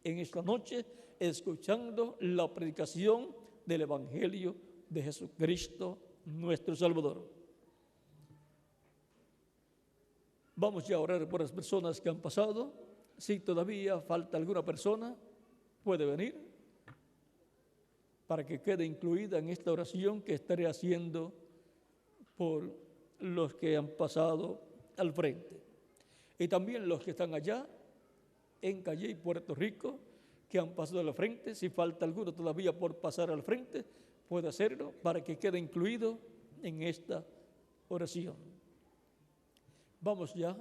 en esta noche escuchando la predicación del Evangelio de Jesucristo, nuestro Salvador. Vamos ya a orar por las personas que han pasado. Si todavía falta alguna persona, puede venir para que quede incluida en esta oración que estaré haciendo por los que han pasado al frente. Y también los que están allá en Calley, Puerto Rico, que han pasado al frente. Si falta alguno todavía por pasar al frente, puede hacerlo para que quede incluido en esta oración. Vamos ya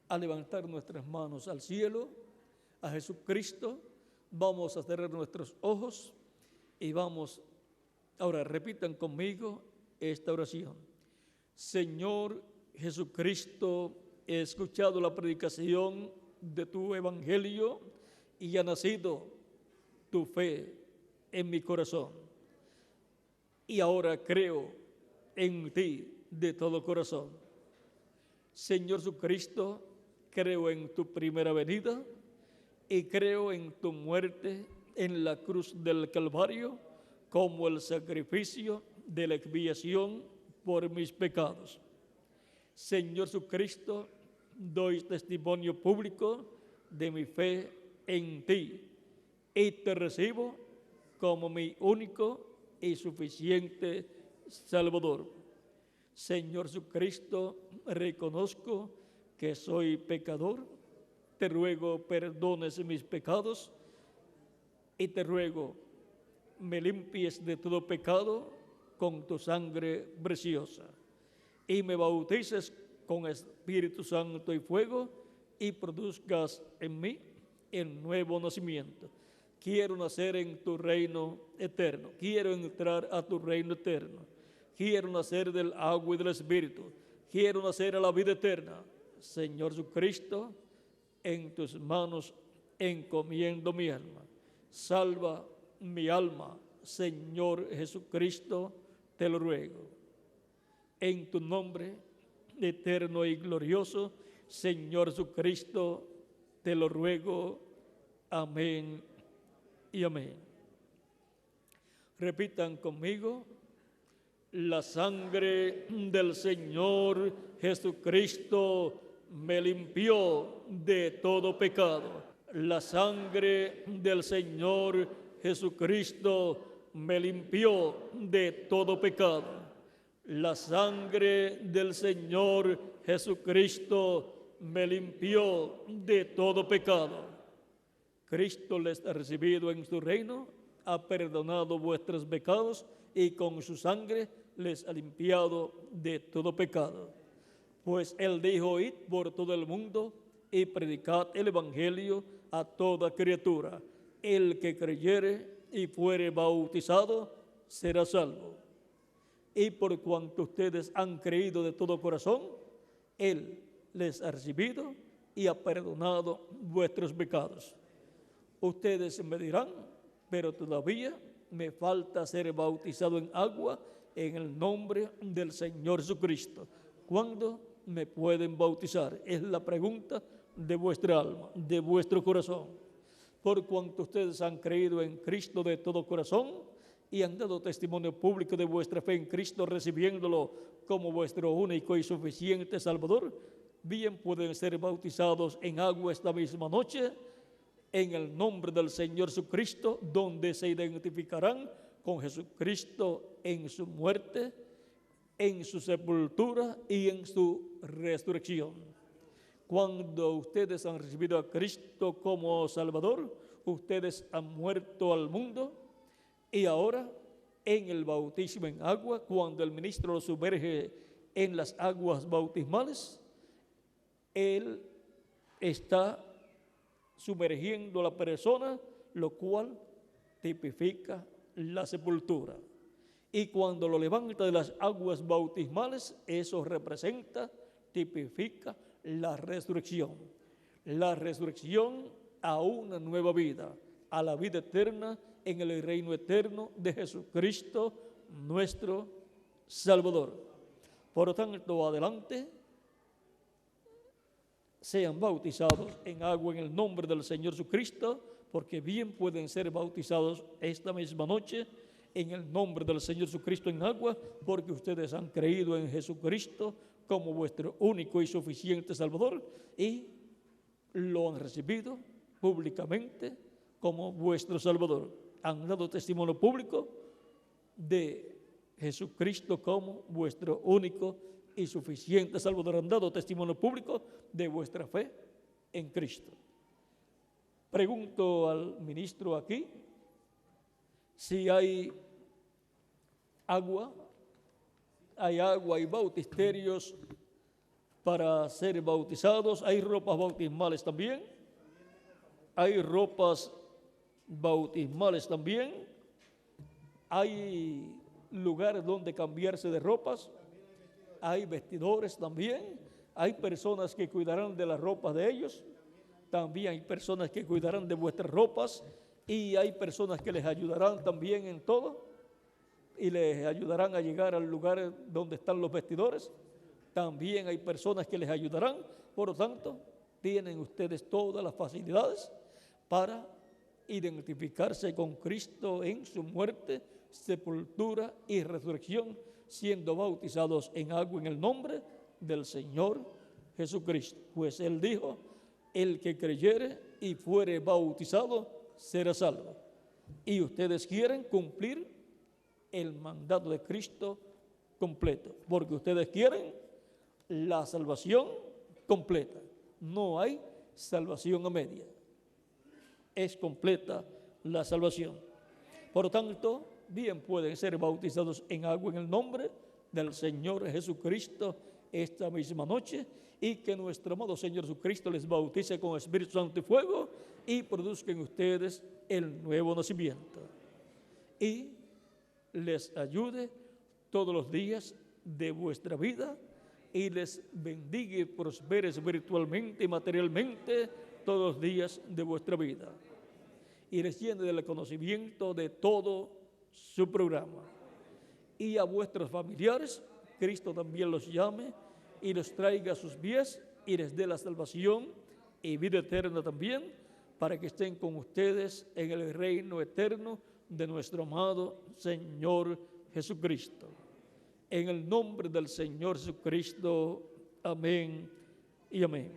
a levantar nuestras manos al cielo, a Jesucristo. Vamos a cerrar nuestros ojos y vamos, ahora repitan conmigo esta oración. Señor Jesucristo, he escuchado la predicación de tu Evangelio y ha nacido tu fe en mi corazón. Y ahora creo en ti de todo corazón. Señor Jesucristo, creo en tu primera venida y creo en tu muerte en la cruz del Calvario como el sacrificio de la expiación por mis pecados. Señor Jesucristo, doy testimonio público de mi fe en ti y te recibo como mi único y suficiente Salvador. Señor Jesucristo, reconozco que soy pecador, te ruego perdones mis pecados y te ruego me limpies de todo pecado con tu sangre preciosa y me bautices con Espíritu Santo y fuego y produzcas en mí el nuevo nacimiento. Quiero nacer en tu reino eterno, quiero entrar a tu reino eterno, quiero nacer del agua y del Espíritu, quiero nacer a la vida eterna. Señor Jesucristo, en tus manos encomiendo mi alma. Salva mi alma, Señor Jesucristo, te lo ruego. En tu nombre eterno y glorioso, Señor Jesucristo, te lo ruego. Amén y amén. Repitan conmigo: la sangre del Señor Jesucristo me limpió de todo pecado. La sangre del Señor Jesucristo me limpió de todo pecado. La sangre del Señor Jesucristo me limpió de todo pecado. Cristo les ha recibido en su reino, ha perdonado vuestros pecados y con su sangre les ha limpiado de todo pecado. Pues Él dijo: id por todo el mundo y predicad el evangelio a toda criatura. El que creyere y fuere bautizado será salvo. Y por cuanto ustedes han creído de todo corazón, Él les ha recibido y ha perdonado vuestros pecados. Ustedes me dirán: pero todavía me falta ser bautizado en agua en el nombre del Señor Jesucristo. ¿Cuándo me pueden bautizar? Es la pregunta de vuestra alma, de vuestro corazón. Por cuanto ustedes han creído en Cristo de todo corazón y han dado testimonio público de vuestra fe en Cristo, recibiéndolo como vuestro único y suficiente Salvador, bien pueden ser bautizados en agua esta misma noche, en el nombre del Señor Jesucristo, donde se identificarán con Jesucristo en su muerte, en su sepultura y en su resurrección. Cuando ustedes han recibido a Cristo como Salvador, ustedes han muerto al mundo, y ahora en el bautismo en agua, cuando el ministro los sumerge en las aguas bautismales, Él está sumergiendo a la persona, lo cual tipifica la sepultura. Y cuando lo levanta de las aguas bautismales, eso representa, tipifica la resurrección. La resurrección a una nueva vida, a la vida eterna en el reino eterno de Jesucristo, nuestro Salvador. Por lo tanto, adelante, sean bautizados en agua en el nombre del Señor Jesucristo, porque bien pueden ser bautizados esta misma noche en el nombre del Señor Jesucristo en agua, porque ustedes han creído en Jesucristo como vuestro único y suficiente Salvador y lo han recibido públicamente como vuestro Salvador. Han dado testimonio público de Jesucristo como vuestro único y suficiente Salvador. Han dado testimonio público de vuestra fe en Cristo. Pregunto al ministro aquí si hay agua y bautisterios para ser bautizados. Hay ropas bautismales también. Hay ropas bautismales también. Hay lugares donde cambiarse de ropas. Hay vestidores también. Hay personas que cuidarán de las ropas de ellos. También hay personas que cuidarán de vuestras ropas. Y hay personas que les ayudarán también en todo. Y les ayudarán a llegar al lugar donde están los vestidores. También hay personas que les ayudarán. Por lo tanto, tienen ustedes todas las facilidades para identificarse con Cristo en su muerte, sepultura y resurrección, siendo bautizados en agua en el nombre del Señor Jesucristo. Pues Él dijo: el que creyere y fuere bautizado será salvo. Y ustedes quieren cumplir el mandato de Cristo completo, porque ustedes quieren la salvación completa. No hay salvación a media. Es completa la salvación. Por lo tanto, bien pueden ser bautizados en agua en el nombre del Señor Jesucristo esta misma noche, y que nuestro amado Señor Jesucristo les bautice con Espíritu Santo y fuego y produzca en ustedes el nuevo nacimiento y les ayude todos los días de vuestra vida y les bendiga y prospere espiritualmente y materialmente todos los días de vuestra vida. y les llene del conocimiento de todo su programa. Y a vuestros familiares, Cristo también los llame y los traiga a sus pies y les dé la salvación y vida eterna también, para que estén con ustedes en el reino eterno de nuestro amado Señor Jesucristo. En el nombre del Señor Jesucristo, amén y amén.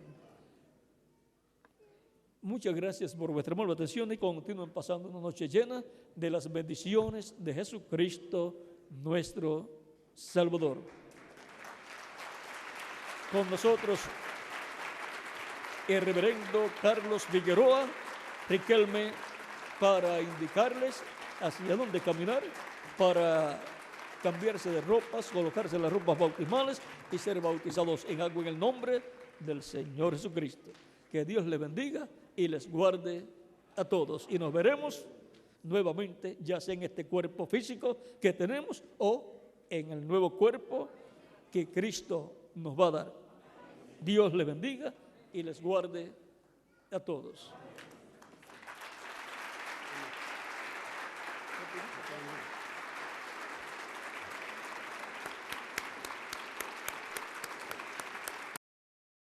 Muchas gracias por vuestra amable atención y continúen pasando una noche llena de las bendiciones de Jesucristo, nuestro Salvador. Con nosotros el reverendo Carlos Figueroa Riquelme para indicarles hacia dónde caminar, para cambiarse de ropas, colocarse las ropas bautismales y ser bautizados en agua en el nombre del Señor Jesucristo. Que Dios les bendiga y les guarde a todos. Y nos veremos nuevamente, ya sea en este cuerpo físico que tenemos o en el nuevo cuerpo que Cristo nos va a dar. Dios les bendiga y les guarde a todos.